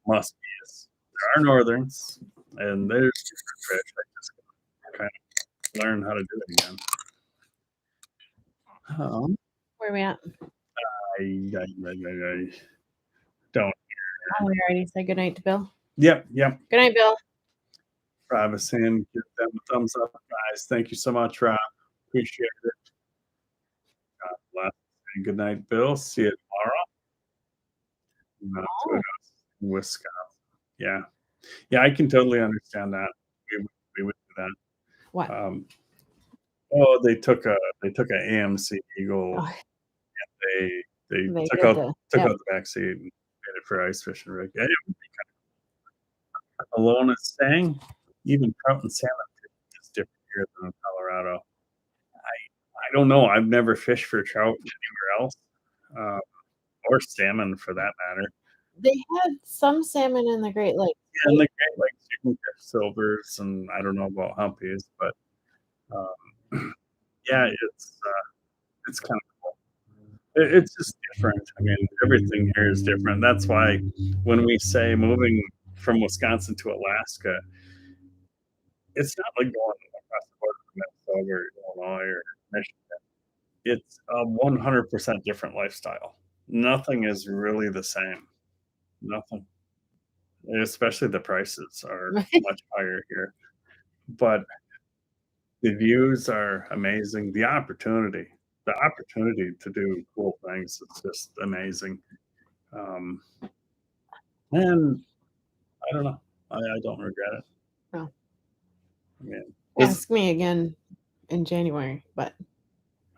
Speaker 2: muskies. There are northerns, and there's different fish. I just kind of learn how to do it again.
Speaker 1: Where we at?
Speaker 2: I don't.
Speaker 1: Oh, we already said goodnight to Bill.
Speaker 2: Yep.
Speaker 1: Good night, Bill.
Speaker 2: Rob is saying, "Give them a thumbs up, guys." Thank you so much, Rob. Appreciate it. God bless. And good night, Bill. See you tomorrow.
Speaker 1: Oh.
Speaker 2: Wisconsin. Yeah, I can totally understand that. We would do that.
Speaker 1: What?
Speaker 2: They took a AMC Eagle.
Speaker 1: Oh,
Speaker 2: They
Speaker 1: They
Speaker 2: took
Speaker 1: did
Speaker 2: out
Speaker 1: yeah.
Speaker 2: the back seat and made it for ice fishing rig. Yeah, it would be kind of Alona is saying, even trout and salmon is different here than in Colorado. I don't know. I've never fished for trout anywhere else, or salmon for that matter.
Speaker 1: They had some salmon in the Great Lakes.
Speaker 2: Yeah, in the Great Lakes, you can catch silvers, and I don't know about humpies, but yeah, it's kind of cool. It's just different. I mean, everything here is different. That's why when we say moving from Wisconsin to Alaska, it's not like going across the border from Minnesota or Illinois or Michigan. It's a 100% different lifestyle. Nothing is really the same. Nothing. Especially the prices are much higher here. But the views are amazing. The opportunity to do cool things is just amazing. And I don't know. I don't regret it.
Speaker 1: No.
Speaker 2: I mean,
Speaker 1: Ask me again in January, but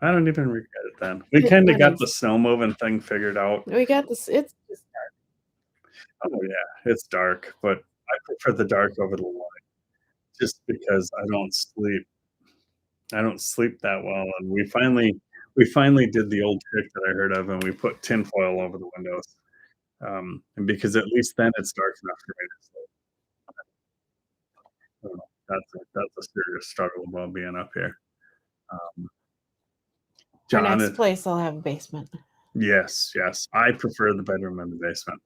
Speaker 2: I don't even regret it then. We kind of got the snow moving thing figured out.
Speaker 1: We got this. It's just dark.
Speaker 2: Oh yeah, it's dark, but I prefer the dark over the light, just because I don't sleep. I don't sleep that well, and we finally did the old trick that I heard of, and we put tinfoil over the windows, and because at least then it's dark enough for me to sleep. So that's a serious struggle about being up here.
Speaker 1: Our next place will have a basement.
Speaker 2: Yes. I prefer the bedroom in the basement.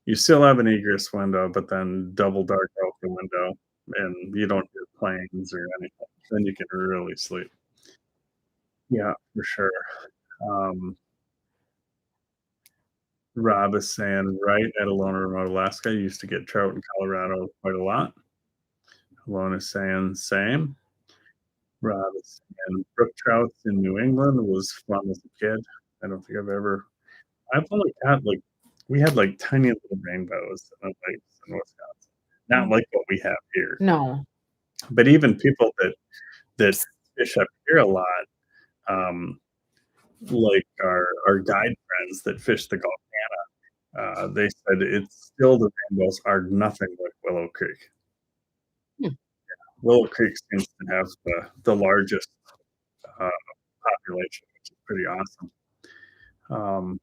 Speaker 2: You still have an egress window, but then double dark out the window, and you don't hear planes or anything. Then you can really sleep. Yeah, for sure. Rob is saying, right at Alona, remote Alaska, used to get trout in Colorado quite a lot. Alona is saying, same. Rob is saying, brook trout in New England was fun as a kid. I don't think I've only got we had tiny little rainbows in the lakes in Wisconsin. Not like what we have here.
Speaker 1: No.
Speaker 2: But even people that fish up here a lot, like our guide friends that fish the Gulf Canada, they said it's still the rainbows are nothing like Willow Creek.
Speaker 1: Hmm.
Speaker 2: Willow Creek seems to have the largest population, which is pretty awesome.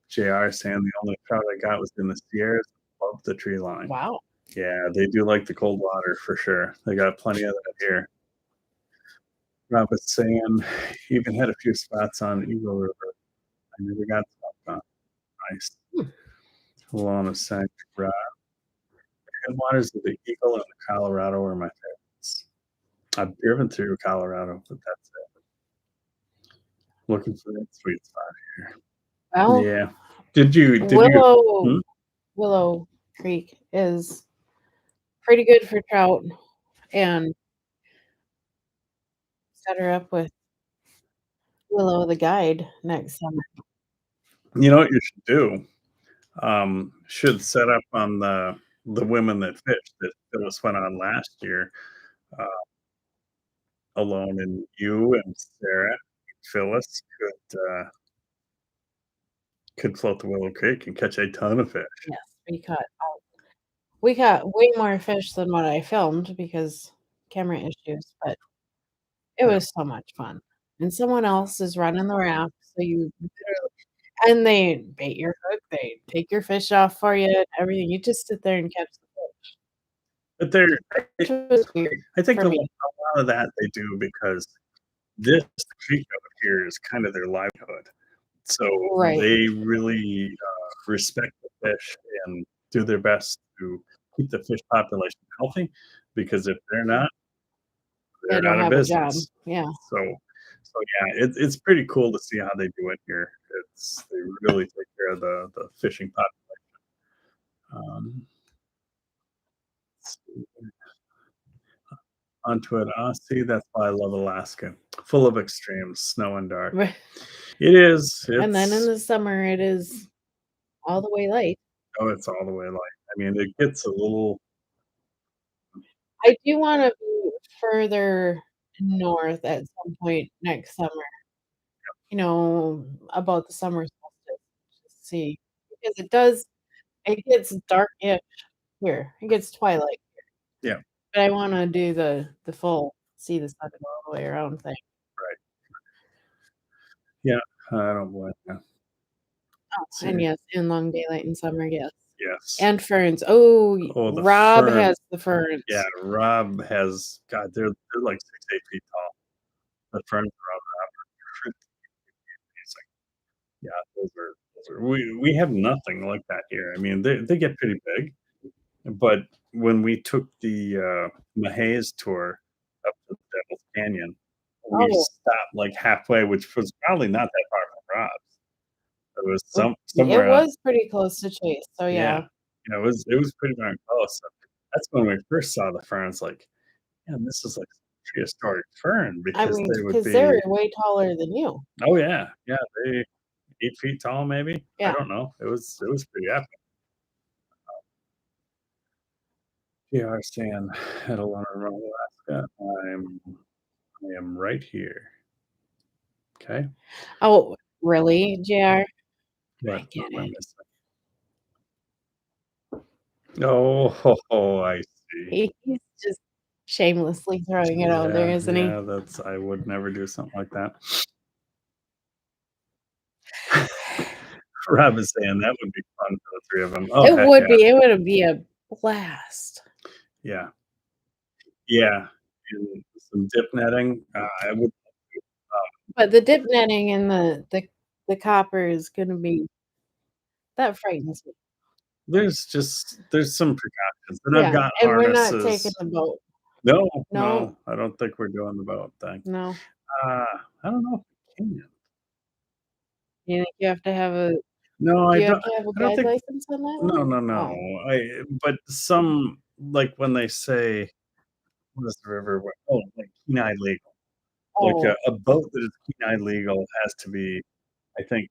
Speaker 2: JR saying the only trout I got was in the Sierras above the tree line.
Speaker 1: Wow.
Speaker 2: Yeah, they do like the cold water for sure. They got plenty of that here. Rob was saying he even had a few spots on Eagle River. I never got stuff on. Nice.
Speaker 1: Hmm.
Speaker 2: Hold a sec. Rob. Headwaters of the Eagle and the Colorado are my favorites. I've driven through Colorado, but that's it. Looking for that sweet spot here.
Speaker 1: Well,
Speaker 2: Yeah. Did you
Speaker 1: Willow Willow Creek is pretty good for trout, and set her up with Willow the guide next summer.
Speaker 2: you know what you should do? Should set up on the women that fished that Phyllis went on last year, uh, alone, and you and Sarah, Phyllis could float the Willow Creek and catch a ton of fish.
Speaker 1: Yes, we caught way more fish than what I filmed because camera issues, but it
Speaker 2: Yeah.
Speaker 1: was so much fun. And someone else is running the raft, so you literally and they bait your hook, they take your fish off for you and everything. You just sit there and catch the fish.
Speaker 2: But they're
Speaker 1: Which was weird
Speaker 2: I think
Speaker 1: for
Speaker 2: a
Speaker 1: me.
Speaker 2: lot of that they do because this creek over here is kind of their livelihood. So
Speaker 1: Right.
Speaker 2: they really respect the fish and do their best to keep the fish population healthy because if they're not,
Speaker 1: They
Speaker 2: they're
Speaker 1: don't
Speaker 2: out of
Speaker 1: have a job.
Speaker 2: business.
Speaker 1: Yeah.
Speaker 2: So yeah, it's pretty cool to see how they do it here. They really take care of the fishing population. Let's see. Onto it. See, that's why I love Alaska. Full of extremes, snow and dark.
Speaker 1: Right.
Speaker 2: It is.
Speaker 1: And then in
Speaker 2: It's
Speaker 1: the summer, it is all the way light.
Speaker 2: oh, it's all the way light. I mean, it gets a little.
Speaker 1: I do wanna be further north at some point next summer, about the summer solstice to see, because it gets dark-ish here. It gets twilight,
Speaker 2: Yeah,
Speaker 1: but I wanna do the full see the sun go all the way around thing.
Speaker 2: right. Yeah, I don't blame you.
Speaker 1: Oh,
Speaker 2: Let's
Speaker 1: and
Speaker 2: see.
Speaker 1: yes, and long daylight in summer, yes.
Speaker 2: Yes.
Speaker 1: And ferns. Oh,
Speaker 2: Oh, the
Speaker 1: Rob
Speaker 2: fern.
Speaker 1: has the ferns.
Speaker 2: Yeah, Rob has God. They're like 6, 8 feet tall. The ferns are amazing. Yeah, we have nothing like that here. I mean, they get pretty big, but when we took the Mahays tour up to Devil's Canyon, we
Speaker 1: Oh,
Speaker 2: stopped like halfway, which was probably not that far from Rob's. It was
Speaker 1: it
Speaker 2: somewhere on,
Speaker 1: was pretty close to Chase, so
Speaker 2: yeah,
Speaker 1: yeah.
Speaker 2: it was pretty darn close. So that's when we first saw the ferns. Like, yeah, this is like prehistoric fern
Speaker 1: I
Speaker 2: because
Speaker 1: mean,
Speaker 2: they would
Speaker 1: because 'cause they're
Speaker 2: be.
Speaker 1: way taller than you.
Speaker 2: Oh yeah, yeah, they 8 feet tall, maybe. I
Speaker 1: Yeah.
Speaker 2: don't know. It was pretty epic. PR saying at Alona, Alaska. I am right here. Okay.
Speaker 1: Oh, really, JR?
Speaker 2: What
Speaker 1: I get
Speaker 2: am I
Speaker 1: it.
Speaker 2: missing? Oh, I see.
Speaker 1: He's just shamelessly throwing it out there,
Speaker 2: Yeah,
Speaker 1: isn't he?
Speaker 2: yeah, I would never do something like that. Rob is saying that would be fun for the 3 of them. Oh,
Speaker 1: It
Speaker 2: heck
Speaker 1: would
Speaker 2: yeah.
Speaker 1: be, it would be a blast.
Speaker 2: Yeah. Yeah. And some dip netting, I would
Speaker 1: But the dip netting and the copper is gonna be that frightens me.
Speaker 2: there's some precautions, and I've
Speaker 1: Yeah,
Speaker 2: got
Speaker 1: and we're not taking
Speaker 2: harnesses.
Speaker 1: the boat.
Speaker 2: No,
Speaker 1: No,
Speaker 2: no, I don't think we're doing the boat thing.
Speaker 1: no.
Speaker 2: Uh, I don't know if we can.
Speaker 1: You think you have to have a
Speaker 2: No,
Speaker 1: do
Speaker 2: I
Speaker 1: you have
Speaker 2: don't
Speaker 1: to have a
Speaker 2: I don't
Speaker 1: guide
Speaker 2: think
Speaker 1: license on that
Speaker 2: no,
Speaker 1: one?
Speaker 2: no, no.
Speaker 1: Oh.
Speaker 2: But some like when they say what is the river where like Kenai legal. Like
Speaker 1: Oh,
Speaker 2: a boat that is Kenai legal has to be, I think,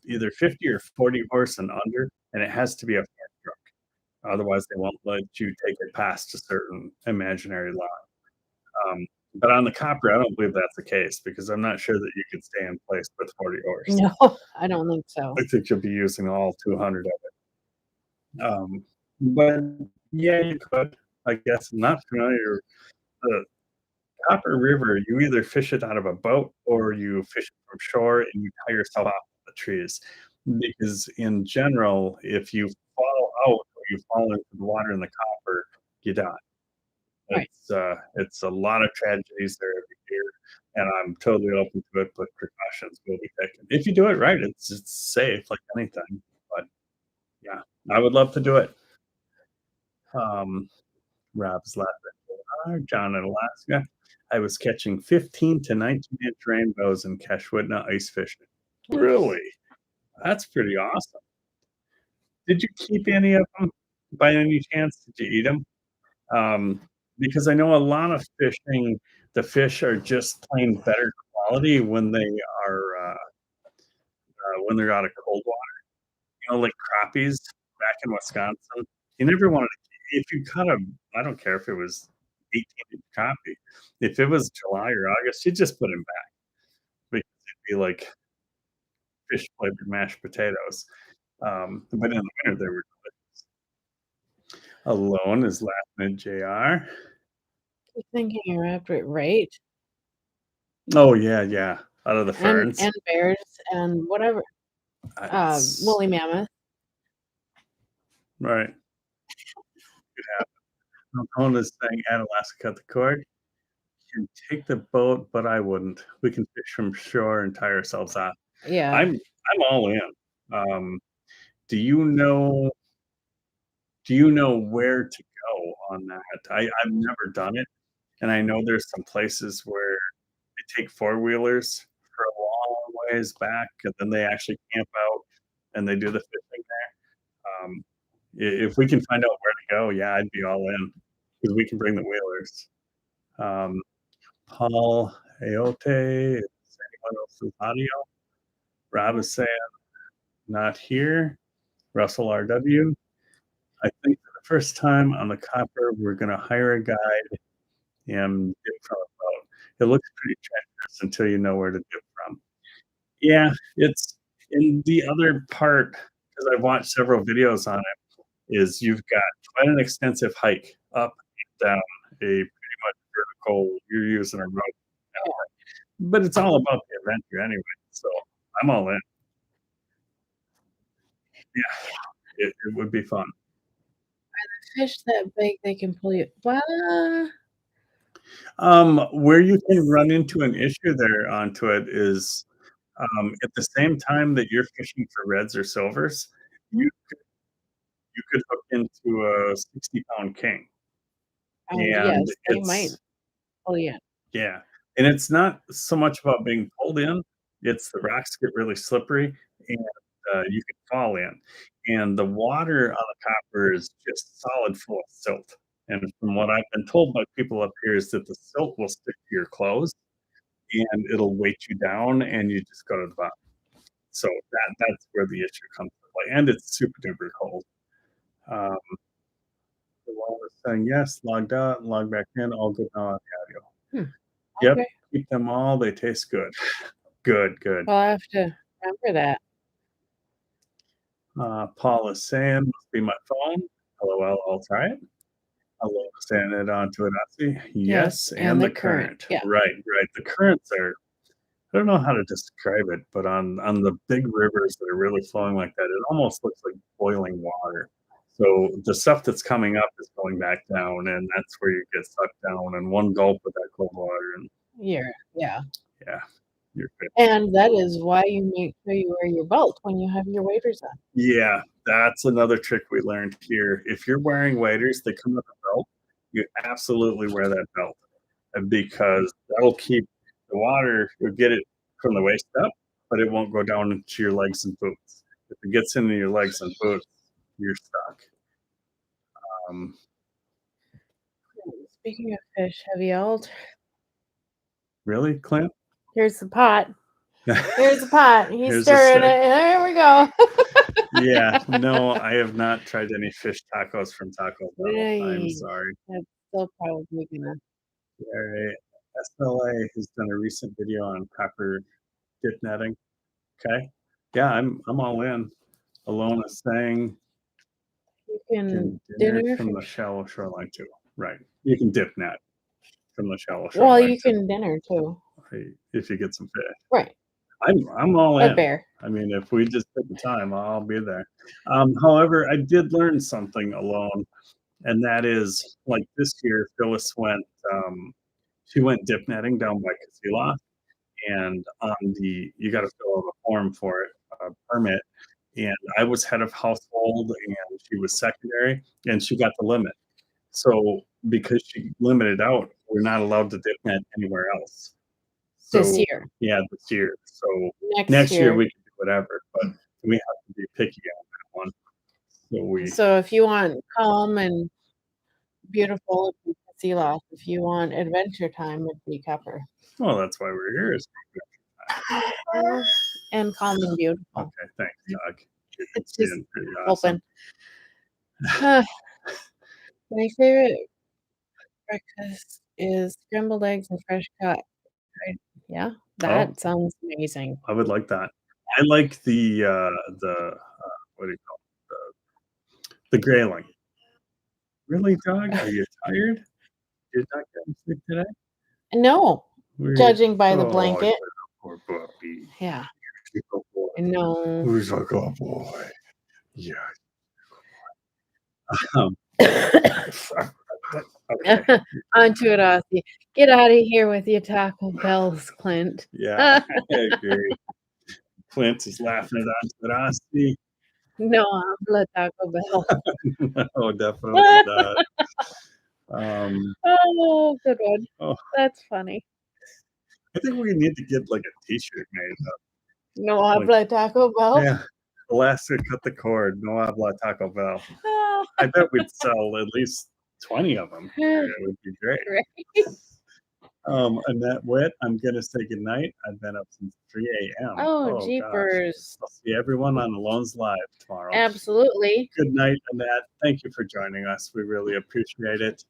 Speaker 2: either 50 or 40 horse and under, and it has to be a fire truck. Otherwise, they won't let you take it past a certain imaginary line. But on the copper, I don't believe that's the case because I'm not sure that you could stay in place with 40 horse.
Speaker 1: no, I don't think so.
Speaker 2: I think you'll be using all 200 of it. But yeah, you could. I guess I'm not familiar. Copper River, you either fish it out of a boat or you fish it from shore and you tie yourself off the trees. Because in general, if you fall out or you fall into the water in the copper, you die.
Speaker 1: Right.
Speaker 2: It's a lot of tragedies there every year, and I'm totally open to it, but precautions will be taken. If you do it right, it's safe like anything. But yeah, I would love to do it. Um, Rob's laughing. John in Alaska. I was catching 15 to 19-inch rainbows in Kashwitna ice fishing. Really? That's pretty awesome. Did you keep any of them by any chance? Did you eat them? Because I know a lot of fishing, the fish are just plain better quality when they're out of cold water. You know, like crappies back in Wisconsin. You never wanted to, if you caught a, I don't care if it was 18-inch crappie. If it was July or August, you just put him back because it'd be like fish flavored mashed potatoes. But in the winter, they were alone is laughing at JR.
Speaker 1: I thinking you're after it right.
Speaker 2: Oh yeah, yeah. Out of the
Speaker 1: And
Speaker 2: ferns.
Speaker 1: bears and whatever. Woolly mammoth.
Speaker 2: Right. Could happen. Colin is saying at Alaska cut the cord. You can take the boat, but I wouldn't. We can fish from shore and tie ourselves off.
Speaker 1: Yeah.
Speaker 2: I'm all in. Do you know where to go on that? I've never done it, and I know there's some places where they take four-wheelers for a long ways back, and then they actually camp out and they do the fishing there. If we can find out where to go, yeah, I'd be all in because we can bring the wheelers. Paul Aote, is anyone else's audio? Rob is saying not here. Russell RW. I think for the first time on the copper, we're going to hire a guide and dip from a boat. It looks pretty treacherous until you know where to dip from. Yeah, it's in the other part, because I've watched several videos on it, is you've got quite an extensive hike up and down a pretty much vertical, you're using a rope. But it's all about the adventure anyway, so I'm all in. Yeah, it would be fun.
Speaker 1: Fish that big, they can pull you. What?
Speaker 2: Where you can run into an issue there onto it is at the same time that you're fishing for reds or silvers, you you could hook into a 60-pound king. And
Speaker 1: Yes, they might
Speaker 2: it's
Speaker 1: pull you in.
Speaker 2: yeah, and it's not so much about being pulled in, it's the rocks get really slippery and you can fall in. And the water on the copper is just solid full of silt. And from what I've been told by people up here is that the silt will stick to your clothes and it'll weight you down and you just go to the bottom. So that's where the issue comes into play. And it's super duper cold. Um, the wall is saying yes, logged out, logged back in, all good now on the audio. Yep,
Speaker 1: Okay.
Speaker 2: keep them all. They taste good. Good, good.
Speaker 1: Well, I have to remember that.
Speaker 2: Paul is saying, must be my phone. LOL, I'll try it. Hello, saying it onto an Etsy. Yes, and the current.
Speaker 1: Yeah.
Speaker 2: Right, right. The currents are, I don't know how to describe it, but on the big rivers that are really flowing like that, it almost looks like boiling water. So the stuff that's coming up is going back down, and that's where you get sucked down. And one gulp of that cold water, and
Speaker 1: Yeah.
Speaker 2: yeah, you're good.
Speaker 1: And that is why you make sure you wear your belt when you have your waders on.
Speaker 2: Yeah, that's another trick we learned here. If you're wearing waders that come with a belt, you absolutely wear that belt because that'll keep the water, you'll get it from the waist up, but it won't go down into your legs and boots. If it gets into your legs and boots, you're stuck.
Speaker 1: Speaking of fish, have y'all
Speaker 2: Really, Clint?
Speaker 1: Here's the pot. Here's the pot. He's
Speaker 2: Here's
Speaker 1: stirring it. There we go.
Speaker 2: Yeah, no, I have not tried any fish tacos from Taco Bell. I'm sorry.
Speaker 1: That's still probably gonna.
Speaker 2: SLA has done a recent video on copper dip netting. Okay. Yeah, I'm all in. Alona saying
Speaker 1: You can
Speaker 2: dinner
Speaker 1: dinner
Speaker 2: from the shallow shoreline too. Right. You can dip net. from the shallow shore.
Speaker 1: Well, you can dinner too.
Speaker 2: If you get some fish.
Speaker 1: Right.
Speaker 2: I'm all
Speaker 1: A
Speaker 2: in.
Speaker 1: bear.
Speaker 2: I mean, if we just take the time, I'll be there. However, I did learn something alone, and that is like this year, Phyllis went. She went dip netting down by Casila, and on the you got to fill out a form for it, a permit. And I was head of household, and she was secondary, and she got the limit. So because she limited out, we're not allowed to dip net anywhere else.
Speaker 1: This
Speaker 2: So
Speaker 1: year.
Speaker 2: yeah, this year. So
Speaker 1: Next
Speaker 2: year
Speaker 1: year.
Speaker 2: we can do whatever, but we have to be picky on that one.
Speaker 1: So if you want calm and beautiful, it'd be Sealoft. If you want adventure time, it'd be Kepper.
Speaker 2: Well, that's why we're here.
Speaker 1: And calm and beautiful.
Speaker 2: Okay, thanks, Doug.
Speaker 1: It's just open. My favorite breakfast is scrambled eggs and fresh cut. Right? Yeah, that sounds amazing.
Speaker 2: I would like that. I like the what do you call it? The grayling. Really, Doug? Are you tired? Did not get sleep today?
Speaker 1: No, judging by the blanket.
Speaker 2: Poor puppy.
Speaker 1: Yeah.
Speaker 2: Boy.
Speaker 1: No.
Speaker 2: Who's a good boy? Yeah. Okay.
Speaker 1: Onto it, Aussie. Get out of here with your Taco Bells, Clint.
Speaker 2: Yeah, I agree. Clint is laughing at Aussie.
Speaker 1: No, habla Taco Bell.
Speaker 2: No, definitely not.
Speaker 1: Oh, good one.
Speaker 2: Oh.
Speaker 1: That's funny.
Speaker 2: I think we need to get like a T-shirt made up.
Speaker 1: No habla Taco Bell.
Speaker 2: Yeah, Alaska, cut the cord. No habla Taco Bell. I bet we'd sell at least 20 of them. It would be great.
Speaker 1: Right.
Speaker 2: Annette Witt, I'm gonna say goodnight. I've been up since 3 a.m.
Speaker 1: Oh, jeepers.
Speaker 2: I'll see everyone on Alone's Live tomorrow.
Speaker 1: Absolutely.
Speaker 2: Good night, Annette. Thank you for joining us. We really appreciate it.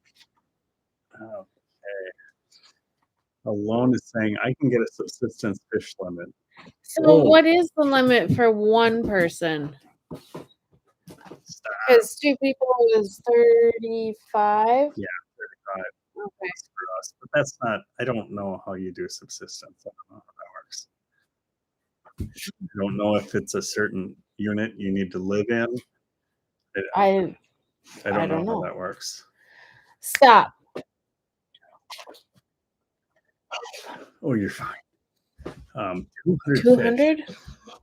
Speaker 2: Okay. Alone is saying I can get a subsistence fish limit.
Speaker 1: So what is the limit for one person? Because 2 people is 35?
Speaker 2: Yeah, 35.
Speaker 1: Okay.
Speaker 2: For us, but that's not. I don't know how you do subsistence. I don't know how that works. I don't know if it's a certain unit you need to live in. I don't know how that works.
Speaker 1: Stop.
Speaker 2: Oh, you're fine.
Speaker 1: 200?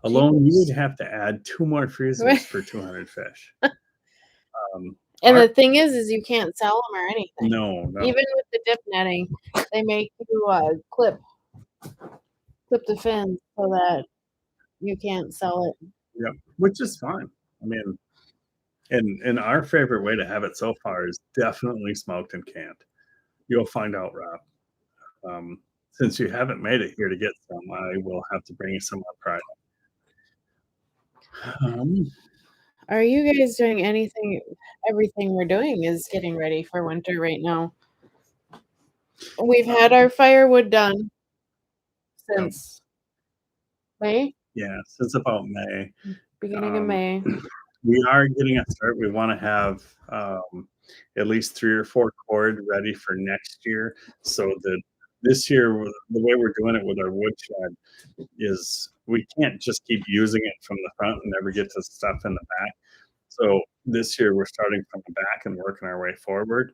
Speaker 2: Alone, you would have to add 2 more freezers for 200 fish.
Speaker 1: And the thing is you can't sell them or anything.
Speaker 2: No.
Speaker 1: Even with the dip netting, they make you clip the fins so that you can't sell it.
Speaker 2: Yeah, which is fine. I mean, and our favorite way to have it so far is definitely smoked and canned. You'll find out, Rob. Since you haven't made it here to get some, I will have to bring you some on Friday.
Speaker 1: Are you guys doing anything? Everything we're doing is getting ready for winter right now. We've had our firewood done since May?
Speaker 2: Yeah, since about May.
Speaker 1: Beginning of May.
Speaker 2: We are getting a start. We want to have at least 3 or 4 cord ready for next year, so that this year, the way we're doing it with our wood shed is we can't just keep using it from the front and never get to stuff in the back. So this year we're starting from the back and working our way forward.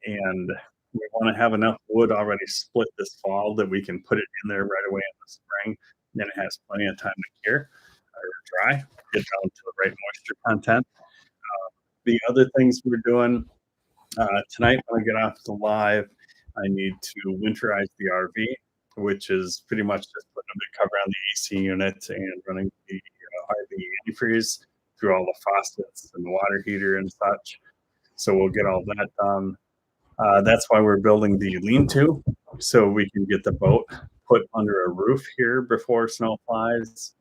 Speaker 2: And we want to have enough wood already split this fall that we can put it in there right away in the spring. Then it has plenty of time to cure or dry, get down to the right moisture content. The other things we're doing tonight when I get off the live, I need to winterize the RV, which is pretty much just putting a big cover on the AC unit and running the RV antifreeze through all the faucets and the water heater and such. So we'll get all that done. That's why we're building the lean-to, so we can get the boat put under a roof here before snow flies.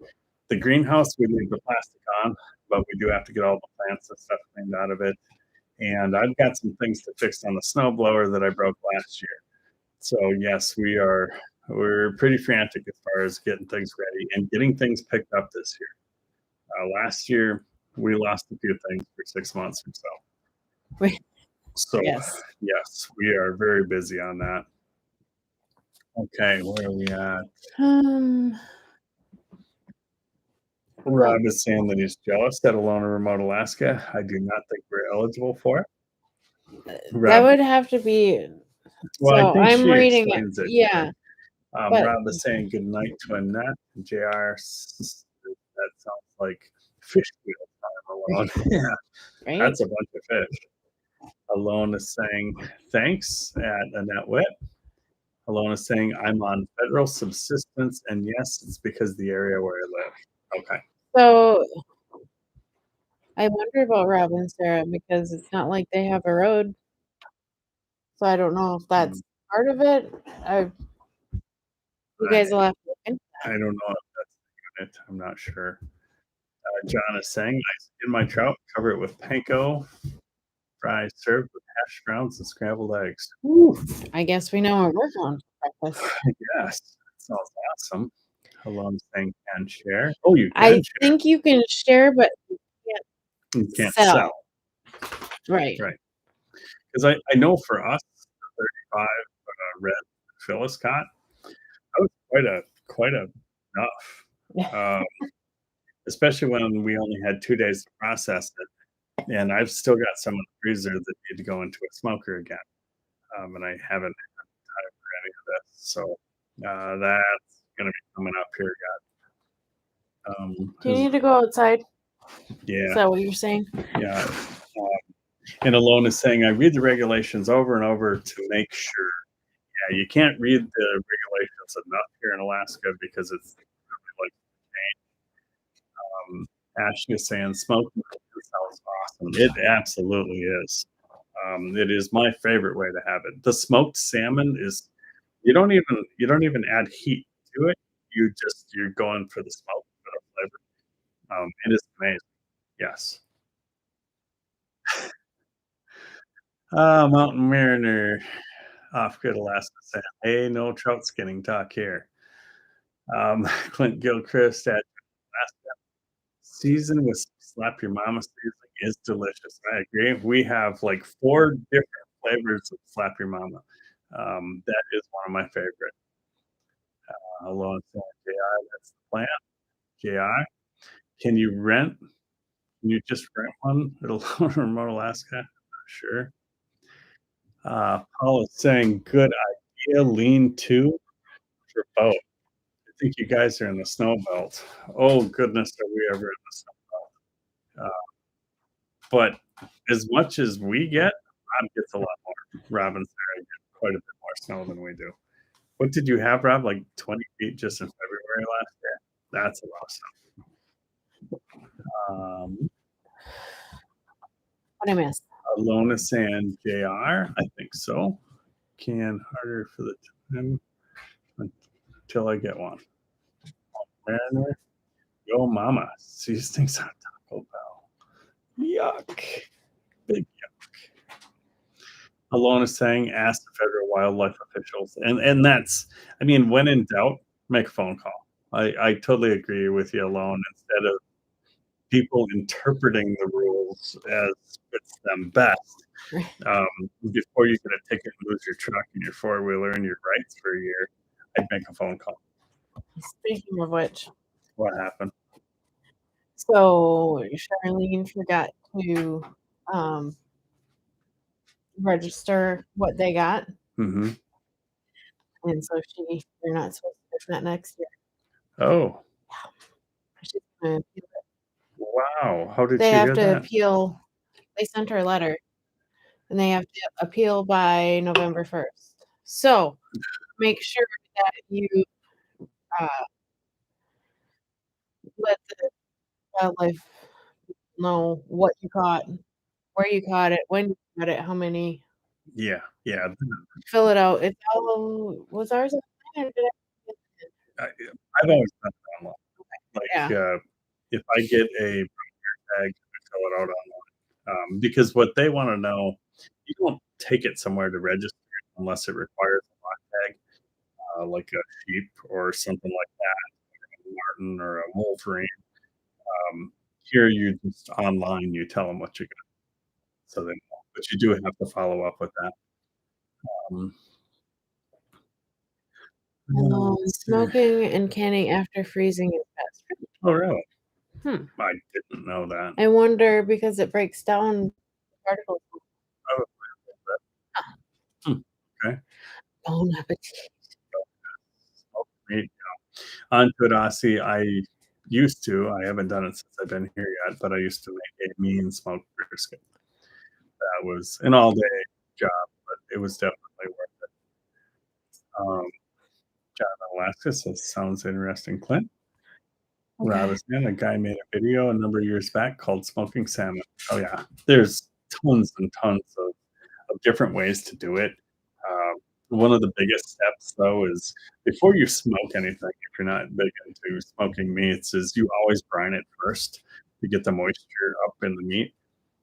Speaker 2: The greenhouse, we leave the plastic on, but we do have to get all the plants and stuff cleaned out of it. And I've got some things to fix on the snowblower that I broke last year. So yes, we're pretty frantic as far as getting things ready and getting things picked up this year. Last year, we lost a few things for 6 months or so.
Speaker 1: Right.
Speaker 2: So yes, we are very busy on that. Okay, where are we at?
Speaker 1: Um,
Speaker 2: Rob is saying that he's jealous that Alone in Remote Alaska. I do not think we're eligible for it.
Speaker 1: that
Speaker 2: Rob,
Speaker 1: would have to be.
Speaker 2: well, I
Speaker 1: So
Speaker 2: think
Speaker 1: I'm
Speaker 2: she
Speaker 1: reading it.
Speaker 2: explains it here.
Speaker 1: Yeah, but
Speaker 2: Rob is saying good night to Annette. JR, that sounds like fish wheel time alone. Yeah,
Speaker 1: right.
Speaker 2: that's a bunch of fish. Alone is saying thanks at Annette Witt. Alone is saying I'm on federal subsistence, and yes, it's because the area where I live. Okay.
Speaker 1: So I wonder about Rob and Sarah because it's not like they have a road. So I don't know if
Speaker 2: Mm,
Speaker 1: that's part of it. You
Speaker 2: I,
Speaker 1: guys will have to look into
Speaker 2: I don't know if that's the unit. I'm not sure. John is saying I skin my trout, cover it with panko, fry served with hash browns and scrambled eggs. Ooh,
Speaker 1: I guess we know what we're going for breakfast.
Speaker 2: yes, that sounds awesome. Alone saying can share. Oh, you
Speaker 1: I
Speaker 2: can share.
Speaker 1: think you can share, but you can't
Speaker 2: You can't
Speaker 1: sell.
Speaker 2: sell.
Speaker 1: Right.
Speaker 2: Right. Because I know for us, the 35 red Phyllis caught, that was quite a enough. Especially when we only had 2 days to process it. And I've still got some in the freezer that need to go into a smoker again. And I haven't had time for any of this. So that's going to be coming up here,
Speaker 1: Do you need to go outside? Is
Speaker 2: yeah,
Speaker 1: that what you're saying?
Speaker 2: yeah. And Alone is saying, I read the regulations over and over to make sure. Yeah, you can't read the regulations enough here in Alaska because it's really like Ashley is saying, smoking sounds awesome. It absolutely is. It is my favorite way to have it. The smoked salmon is you don't even add heat to it. You're going for the smoke for the flavor. It is amazing. Yes. Mountain Mariner, off grid Alaska saying, hey, no trout skinning talk here. Clint Gilchrist at Alaska. Season with slap your mama seasoning is delicious. I agree. We have like 4 different flavors of slap your mama. That is one of my favorite. Alone saying, JI, that's the plan. JI, can you rent? Can you just rent one at Alone Remote Alaska? Sure. Paul is saying, good idea. Lean to for both. I think you guys are in the snow belt. Oh goodness, are we ever in the snow belt? But as much as we get, Rob gets a lot more. Rob and Sarah get quite a bit more snow than we do. What did you have, Rob? Like 20 feet just in February last year? That's a lot of snow.
Speaker 1: What I missed?
Speaker 2: Alona San JR, I think so. Can harder for the time until I get one. Mariner, yo mama, these things on Taco Bell. Yuck. Big yuck. Alona saying, ask the federal wildlife officials. And that's, I mean, when in doubt, make a phone call. I totally agree with you, Alone. Instead of people interpreting the rules as fits them best, before you get a ticket and lose your truck and your four wheeler and your rights for a year, I'd make a phone call.
Speaker 1: Speaking of which,
Speaker 2: What happened?
Speaker 1: so Charlene forgot to um, register what they got,
Speaker 2: Mm-hmm.
Speaker 1: and so they're not supposed to get that next year.
Speaker 2: Oh,
Speaker 1: She's gonna appeal it.
Speaker 2: wow. How did
Speaker 1: They
Speaker 2: she
Speaker 1: have
Speaker 2: hear
Speaker 1: to
Speaker 2: that?
Speaker 1: appeal. They sent her a letter, and they have to appeal by November 1st. So make sure that you uh, let the wildlife know what you caught, where you caught it, when you caught it, how many.
Speaker 2: Yeah, yeah.
Speaker 1: Fill it out. It's all was ours online or did
Speaker 2: I, I've always done it online.
Speaker 1: yeah.
Speaker 2: Like, if I get a tag, I fill it out online. Because what they want to know, you don't take it somewhere to register it unless it requires a lock tag, like a sheep or something like that, a martin or a wolverine. Here, you just online, you tell them what you got, so they know. But you do have to follow up with that. Um, Let's see.
Speaker 1: Smoking and canning after freezing is best.
Speaker 2: Oh, really?
Speaker 1: Hmm.
Speaker 2: I didn't know that.
Speaker 1: I wonder because it breaks down particles.
Speaker 2: Oh, hmm, okay.
Speaker 1: Bon appetit.
Speaker 2: Smoked meat. On Tudasi, I haven't done it since I've been here yet, but I used to make a mean smoked brisket. That was an all day job, but it was definitely worth it. John in Alaska says, sounds interesting, Clint.
Speaker 1: Okay.
Speaker 2: Robinson, a guy made a video a number of years back called Smoking Salmon. Oh, yeah. There's tons and tons of different ways to do it. One of the biggest steps, though, is before you smoke anything, if you're not big into smoking meats, is you always brine it first to get the moisture up in the meat.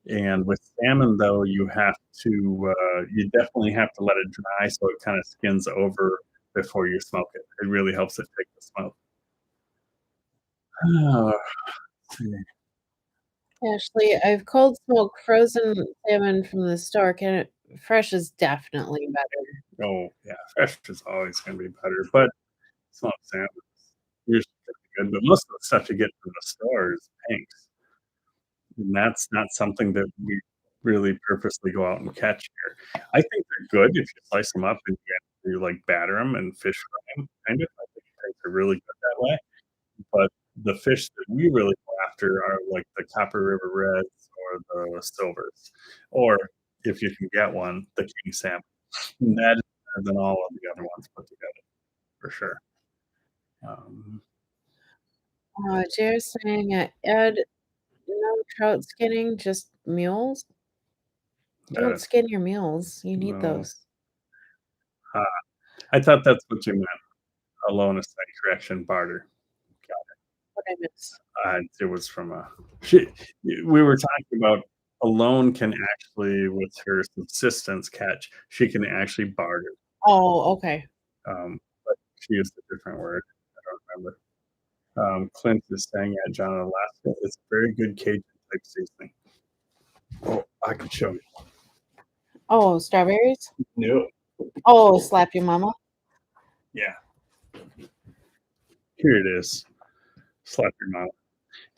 Speaker 2: And with salmon, though, you definitely have to let it dry so it kind of skins over before you smoke it. It really helps it take the smoke. Oh,
Speaker 1: Ashley, I've cold smoked frozen salmon from the store. Fresh is definitely better.
Speaker 2: oh, yeah, fresh is always going to be better, but smoked salmon is usually pretty good. But most of the stuff you get from the store is pinks, and that's not something that we really purposely go out and catch here. I think they're good if you slice them up and you like batter them and fish fry them. Kind of, I think pinks are really good that way. But the fish that we really go after are like the Copper River Reds or the Silvers, or if you can get one, the King Salmon. And that is better than all of the other ones put together, for sure. Um,
Speaker 1: Jared's saying, Ed, no trout skinning, just mules. Don't skin your mules. You need
Speaker 2: no,
Speaker 1: those.
Speaker 2: I thought that's what you meant. Alone is like correction barter.
Speaker 1: What I miss.
Speaker 2: It was from we were talking about alone can actually, with her subsistence catch, she can actually barter.
Speaker 1: Oh, okay.
Speaker 2: But she used a different word. I don't remember. Clint is saying at John in Alaska, it's very good Cajun type seasoning. Oh, I can show you.
Speaker 1: Oh, strawberries?
Speaker 2: No.
Speaker 1: Oh, slap your mama.
Speaker 2: Yeah. Here it is. Slap your mouth.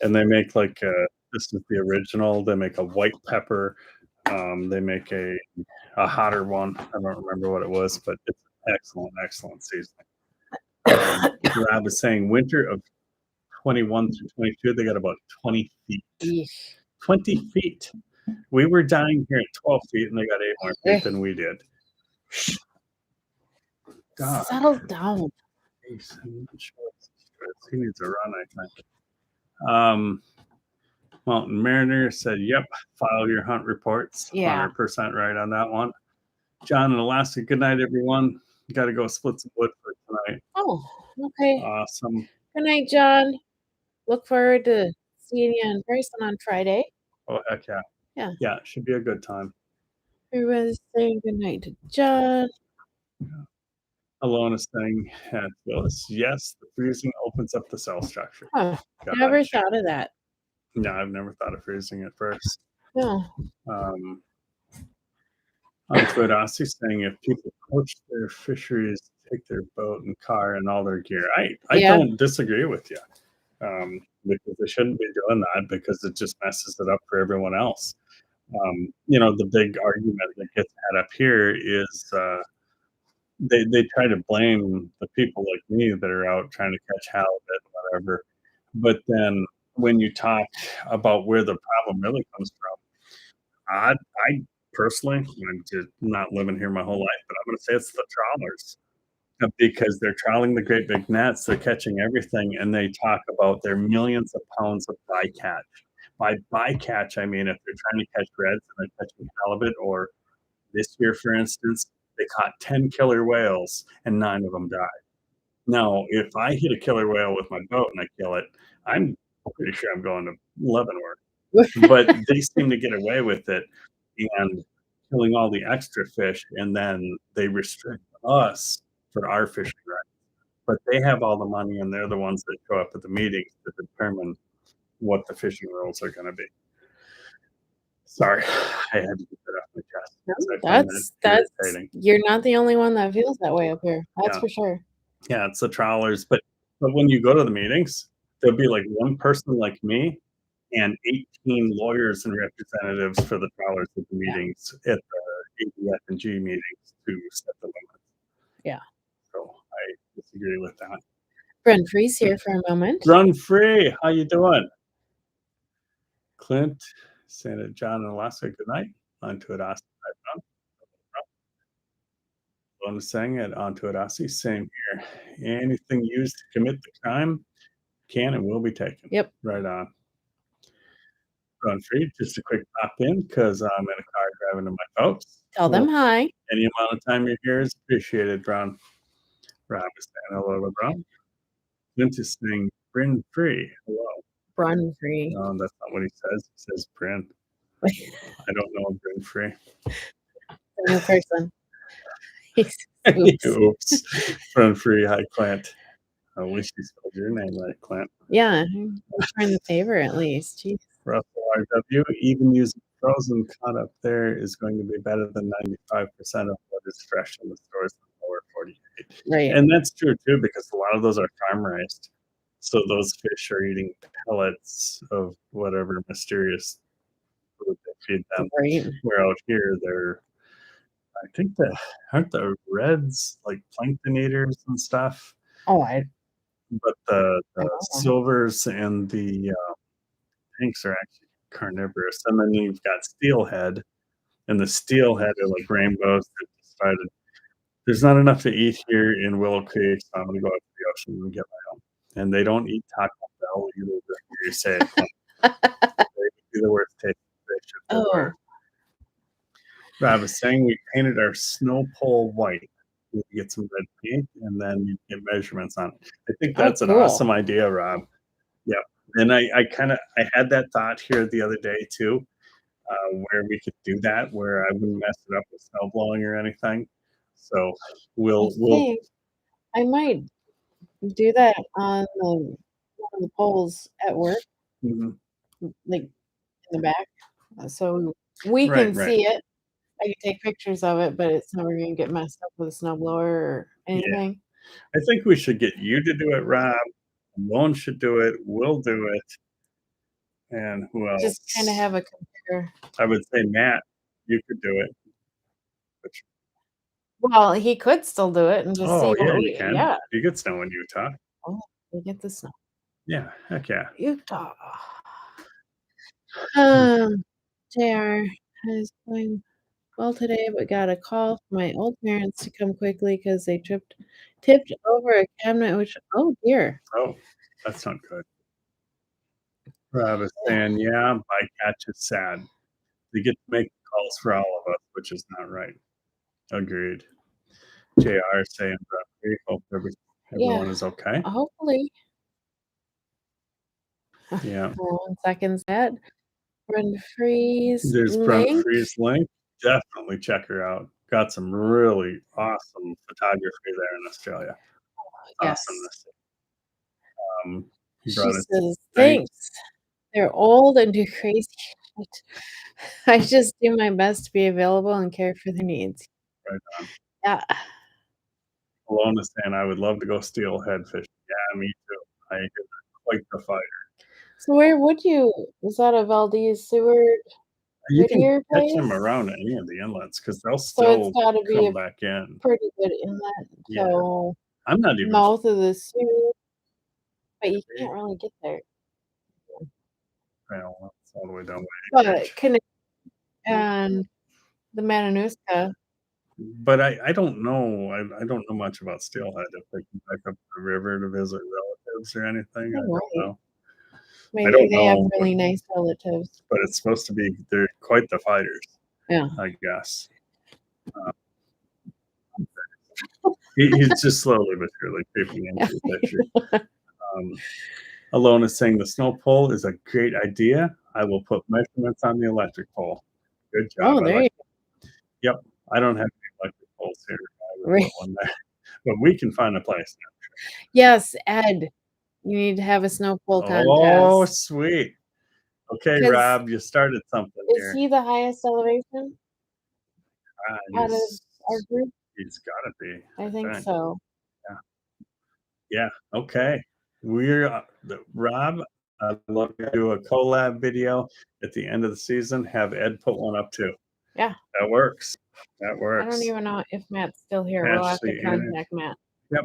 Speaker 2: And they make this is the original. They make a white pepper. They make a hotter one. I don't remember what it was, but it's excellent, excellent seasoning. Rob is saying winter of 21 through 22, they got about 20 feet.
Speaker 1: Yeesh.
Speaker 2: 20 feet. We were dying here at 12 feet, and they got 8 more feet than we did. God.
Speaker 1: Settle down.
Speaker 2: He needs a run, I think. Mountain Mariner said, yep, file your hunt reports.
Speaker 1: Yeah.
Speaker 2: 100% right on that one. John in Alaska, good night, everyone. Got to go split some wood for tonight.
Speaker 1: Oh, okay.
Speaker 2: Awesome.
Speaker 1: Good night, John. Look forward to seeing you in person on Friday.
Speaker 2: Oh, heck yeah.
Speaker 1: Yeah.
Speaker 2: Yeah, it should be a good time.
Speaker 1: Everybody's saying good night to John.
Speaker 2: Yeah. Alona saying at Willis, yes, the freezing opens up the cell structure.
Speaker 1: Huh. Never thought of that.
Speaker 2: No, I've never thought of freezing it first.
Speaker 1: No.
Speaker 2: Rossi saying if people poach their fisheries, take their boat and car and all their gear. I don't disagree with you. Because they shouldn't be doing that because it just messes it up for everyone else. The big argument that gets had up here is they try to blame the people like me that are out trying to catch halibut, whatever. But then when you talk about where the problem really comes from, I personally, I'm just not living here my whole life, but I'm going to say it's the trawlers. Because they're trawling the great big nets, they're catching everything, and they talk about their millions of pounds of bycatch. By bycatch, I mean if they're trying to catch reds and they're catching halibut, or this year, for instance, they caught 10 killer whales and 9 of them died. Now, if I hit a killer whale with my boat and I kill it, I'm pretty sure I'm going to Leavenworth. But they seem to get away with it and killing all the extra fish, and then they restrict us for our fishing rights. But they have all the money, and they're the ones that show up at the meetings to determine what the fishing rules are going to be. Sorry, I had to get that off my chest.
Speaker 1: That's you're not the only one that feels that way up here. That's for sure.
Speaker 2: Yeah, it's the trawlers, but when you go to the meetings, there'll be, like, one person like me and 18 lawyers and representatives for the trawlers at the
Speaker 1: Yeah.
Speaker 2: meetings, at the ADF&G meetings to set the limits.
Speaker 1: Yeah.
Speaker 2: So, I disagree with that.
Speaker 1: Brent Freeze here for a moment.
Speaker 2: Run free, how you doing? Clint, Santa John in Alaska, good night. Onto it, Austin. Bonus saying it, onto it, Aussie. Same here. Anything used to commit the crime can and will be taken.
Speaker 1: Yep.
Speaker 2: Right on. Run free. Just a quick pop in because I'm in a car driving to my folks.
Speaker 1: Tell them hi.
Speaker 2: Any amount of time you're here is appreciated, Ron. Rob is saying hello, Ron. Clint is saying Bryn free. Hello.
Speaker 1: Brun Free.
Speaker 2: No, that's not what he says. He says Bryn. I don't know Bryn free.
Speaker 1: A new person.
Speaker 2: Oops. Bryn free. Hi, Clint. I wish you spelled your name right, Clint.
Speaker 1: Yeah, I'm trying the favor at least. Jeez.
Speaker 2: Russell RW, even using frozen cut up there is going to be better than 95% of what is fresh in the stores in the lower 48.
Speaker 1: Right.
Speaker 2: And that's true too, because a lot of those are farm raised. So those fish are eating pellets of whatever mysterious food they feed them.
Speaker 1: Right.
Speaker 2: Where out here, I think aren't the reds like plankton eaters and stuff?
Speaker 1: Oh,
Speaker 2: But the
Speaker 1: I know.
Speaker 2: silvers and the pinks are actually carnivorous. And then you've got steelhead, and the steelhead are like rainbows that decided there's not enough to eat here in Willow Creek, so I'm gonna go out to the ocean and get my own. And they don't eat Taco Bell either. You say it. They would be the worst tasting fish if they were. Rob was saying we painted our snow pole white. You get some red paint, and then you get measurements on it. I think that's an awesome idea, Rob. Yeah, and I had that thought here the other day too, where we could do that, where I wouldn't mess it up with snow blowing or anything. So we'll
Speaker 1: I might do that on one of the poles at work, like in the back, so we can see it. I can take pictures of it, but it's never gonna get messed up with a snowblower or anything.
Speaker 2: I think we should get you to do it, Rob. Lone should do it. We'll do it. And who else?
Speaker 1: Just kind of have a computer.
Speaker 2: I would say Matt, you could do it.
Speaker 1: Well, he could still do it and just see.
Speaker 2: Yeah, you can. Yeah, you get snow in Utah.
Speaker 1: Oh, we get the snow.
Speaker 2: Yeah, heck yeah.
Speaker 1: Utah. JR is going well today, but got a call from my old parents to come quickly because they tipped over a cabinet, which, oh dear.
Speaker 2: Oh, that's not good. Rob is saying, yeah, bycatch is sad. They get to make calls for all of us, which is not right. Agreed. JR saying, we hope everyone is okay.
Speaker 1: Hopefully.
Speaker 2: Yeah.
Speaker 1: 1 second set. Brent Freeze.
Speaker 2: There's Brent Freeze link. Definitely check her out. Got some really awesome photography there in Australia.
Speaker 1: Yes.
Speaker 2: Awesomeness.
Speaker 1: She says, thanks. They're old and do crazy shit. I just do my best to be available and care for their needs.
Speaker 2: Right on.
Speaker 1: Yeah.
Speaker 2: Alona saying, I would love to go steelhead fishing. Yeah, me too. I think it's quite the fighter.
Speaker 1: So where would you? Is that a Valdez Seward?
Speaker 2: You can catch them around any of the inlets because they'll still come back in.
Speaker 1: Pretty good inlet.
Speaker 2: Yeah.
Speaker 1: So
Speaker 2: I'm not even
Speaker 1: mouth of the Seward, but you can't really get there.
Speaker 2: Well, that's all the way down.
Speaker 1: But and the Matanuska.
Speaker 2: But I don't know. I don't know much about steelhead. If they can back up the river to visit relatives or anything, I don't know.
Speaker 1: Maybe they have really nice relatives.
Speaker 2: But it's supposed to be, they're quite the fighters.
Speaker 1: Yeah.
Speaker 2: I guess. He's just slowly but surely creeping into the picture. Alona is saying the snow pole is a great idea. I will put measurements on the electric pole. Good job.
Speaker 1: Oh, there you go.
Speaker 2: Yep. I don't have any electric poles here.
Speaker 1: Right.
Speaker 2: But we can find a place.
Speaker 1: Yes, Ed. You need to have a snow pole contest.
Speaker 2: Oh, sweet. Okay, Rob, you started something here.
Speaker 1: Is he the highest elevation out of our group?
Speaker 2: He's got to be.
Speaker 1: I think so.
Speaker 2: Yeah. Yeah. Okay. We're Rob. I'd love to do a collab video at the end of the season. Have Ed put one up too.
Speaker 1: Yeah.
Speaker 2: That works. That
Speaker 1: I don't
Speaker 2: works.
Speaker 1: even know if Matt's still here. We'll have to
Speaker 2: Ashley Anderson.
Speaker 1: contact Matt.
Speaker 2: Yep.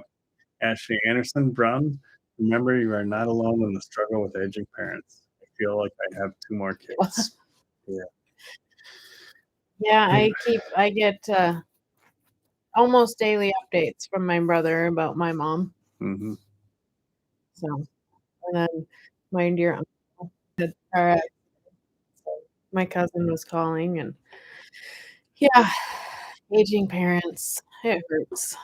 Speaker 2: Ashley Anderson Brown. Remember, you are not alone in the struggle with aging parents. I feel like I have 2 more kids. Yeah.
Speaker 1: Yeah, I get almost daily updates from my brother about my mom.
Speaker 2: Mm-hmm.
Speaker 1: So, and then my dear uncle had a car accident. So my cousin was calling, and yeah, aging parents, it hurts.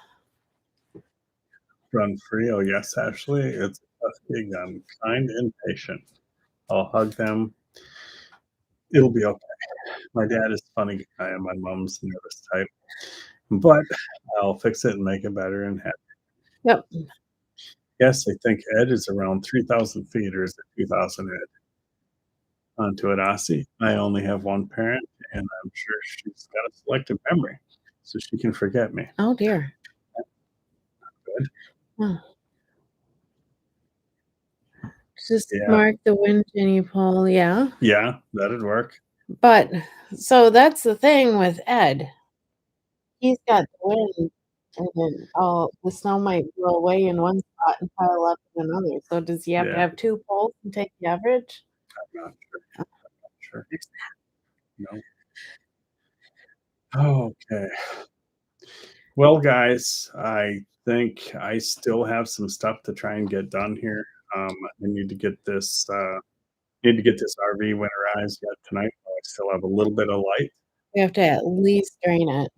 Speaker 2: Run free. Oh, yes, Ashley. It's a tough gig. I'm kind and patient. I'll hug them. It'll be okay. My dad is a funny guy, and my mom's nervous type, but I'll fix it and make it better and happy.
Speaker 1: Yep.
Speaker 2: Yes, I think Ed is around 3,000 feet, or is it 2,000 Ed? Onto it, Aussie. I only have one parent, and I'm sure she's got a selective memory, so she can forget me.
Speaker 1: Oh dear.
Speaker 2: Good.
Speaker 1: Huh. Just
Speaker 2: Yeah.
Speaker 1: mark the wind, Jenny Paul. Yeah.
Speaker 2: Yeah, that'd work.
Speaker 1: But so that's the thing with Ed. He's got the wind, and then the snow might blow away in one spot and pile up in another. So does he have to
Speaker 2: Yeah.
Speaker 1: have 2 poles and take the average?
Speaker 2: I'm not sure. No. Okay. Well, guys, I think I still have some stuff to try and get done here. I need to get this RV winterized yet tonight. I still have a little bit of light.
Speaker 1: We have to at least drain it.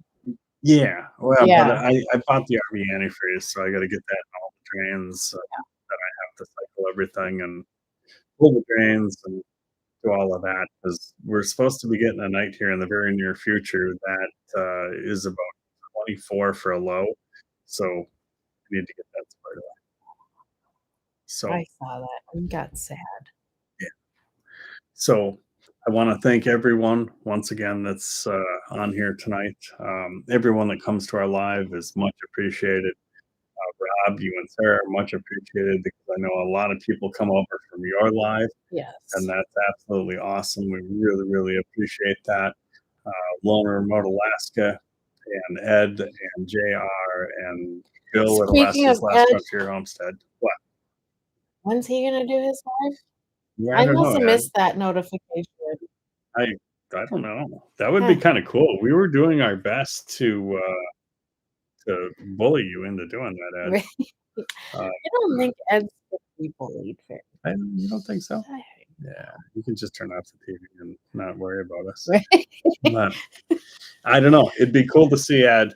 Speaker 2: Yeah, well, but
Speaker 1: Yeah.
Speaker 2: I bought the RV antifreeze, so I got to get that in all the drains. That I have to cycle everything and pull the drains and do all of that because we're supposed to be getting a night here in the very near future that is about 24 for a low. So we need to get that squared away. So
Speaker 1: I saw that and got sad.
Speaker 2: yeah. So I want to thank everyone once again that's on here tonight. Everyone that comes to our live is much appreciated. Rob, you and Sarah are much appreciated because I know a lot of people come over from your live,
Speaker 1: Yes.
Speaker 2: and that's absolutely awesome. We really, really appreciate that. Loner Remote Alaska and Ed and JR and Bill at
Speaker 1: Speaking
Speaker 2: Alaska's
Speaker 1: of
Speaker 2: Last
Speaker 1: Ed,
Speaker 2: Frontier Homestead. What?
Speaker 1: when's he gonna do his live?
Speaker 2: Yeah,
Speaker 1: I
Speaker 2: I don't
Speaker 1: must
Speaker 2: know,
Speaker 1: have
Speaker 2: Ed.
Speaker 1: missed that notification.
Speaker 2: I don't know. That would be kind of cool. We were doing our best to bully you into doing that, Ed.
Speaker 1: Right. I don't think Ed's gonna be bullied fair.
Speaker 2: You don't think so?
Speaker 1: I
Speaker 2: Yeah, you can just turn off the TV and not worry about us.
Speaker 1: Right.
Speaker 2: But I don't know. It'd be cool to see Ed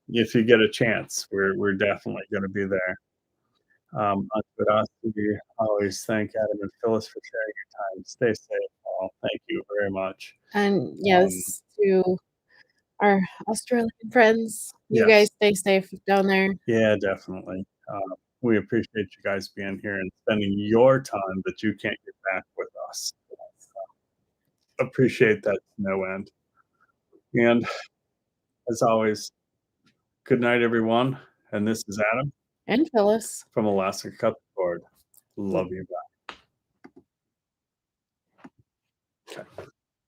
Speaker 2: if you get a chance. We're definitely going to be there. But us, we always thank Adam and Phyllis for sharing your time. Stay safe, all. Thank you very much.
Speaker 1: And yes, to our Australian friends, you
Speaker 2: Yes.
Speaker 1: guys stay safe down there.
Speaker 2: Yeah, definitely. We appreciate you guys being here and spending your time that you can't get back with us. Appreciate that to no end. And as always, good night, everyone. And this is Adam
Speaker 1: And Phyllis.
Speaker 2: from Alaska Cut the Cord. Love you. Bye. Okay.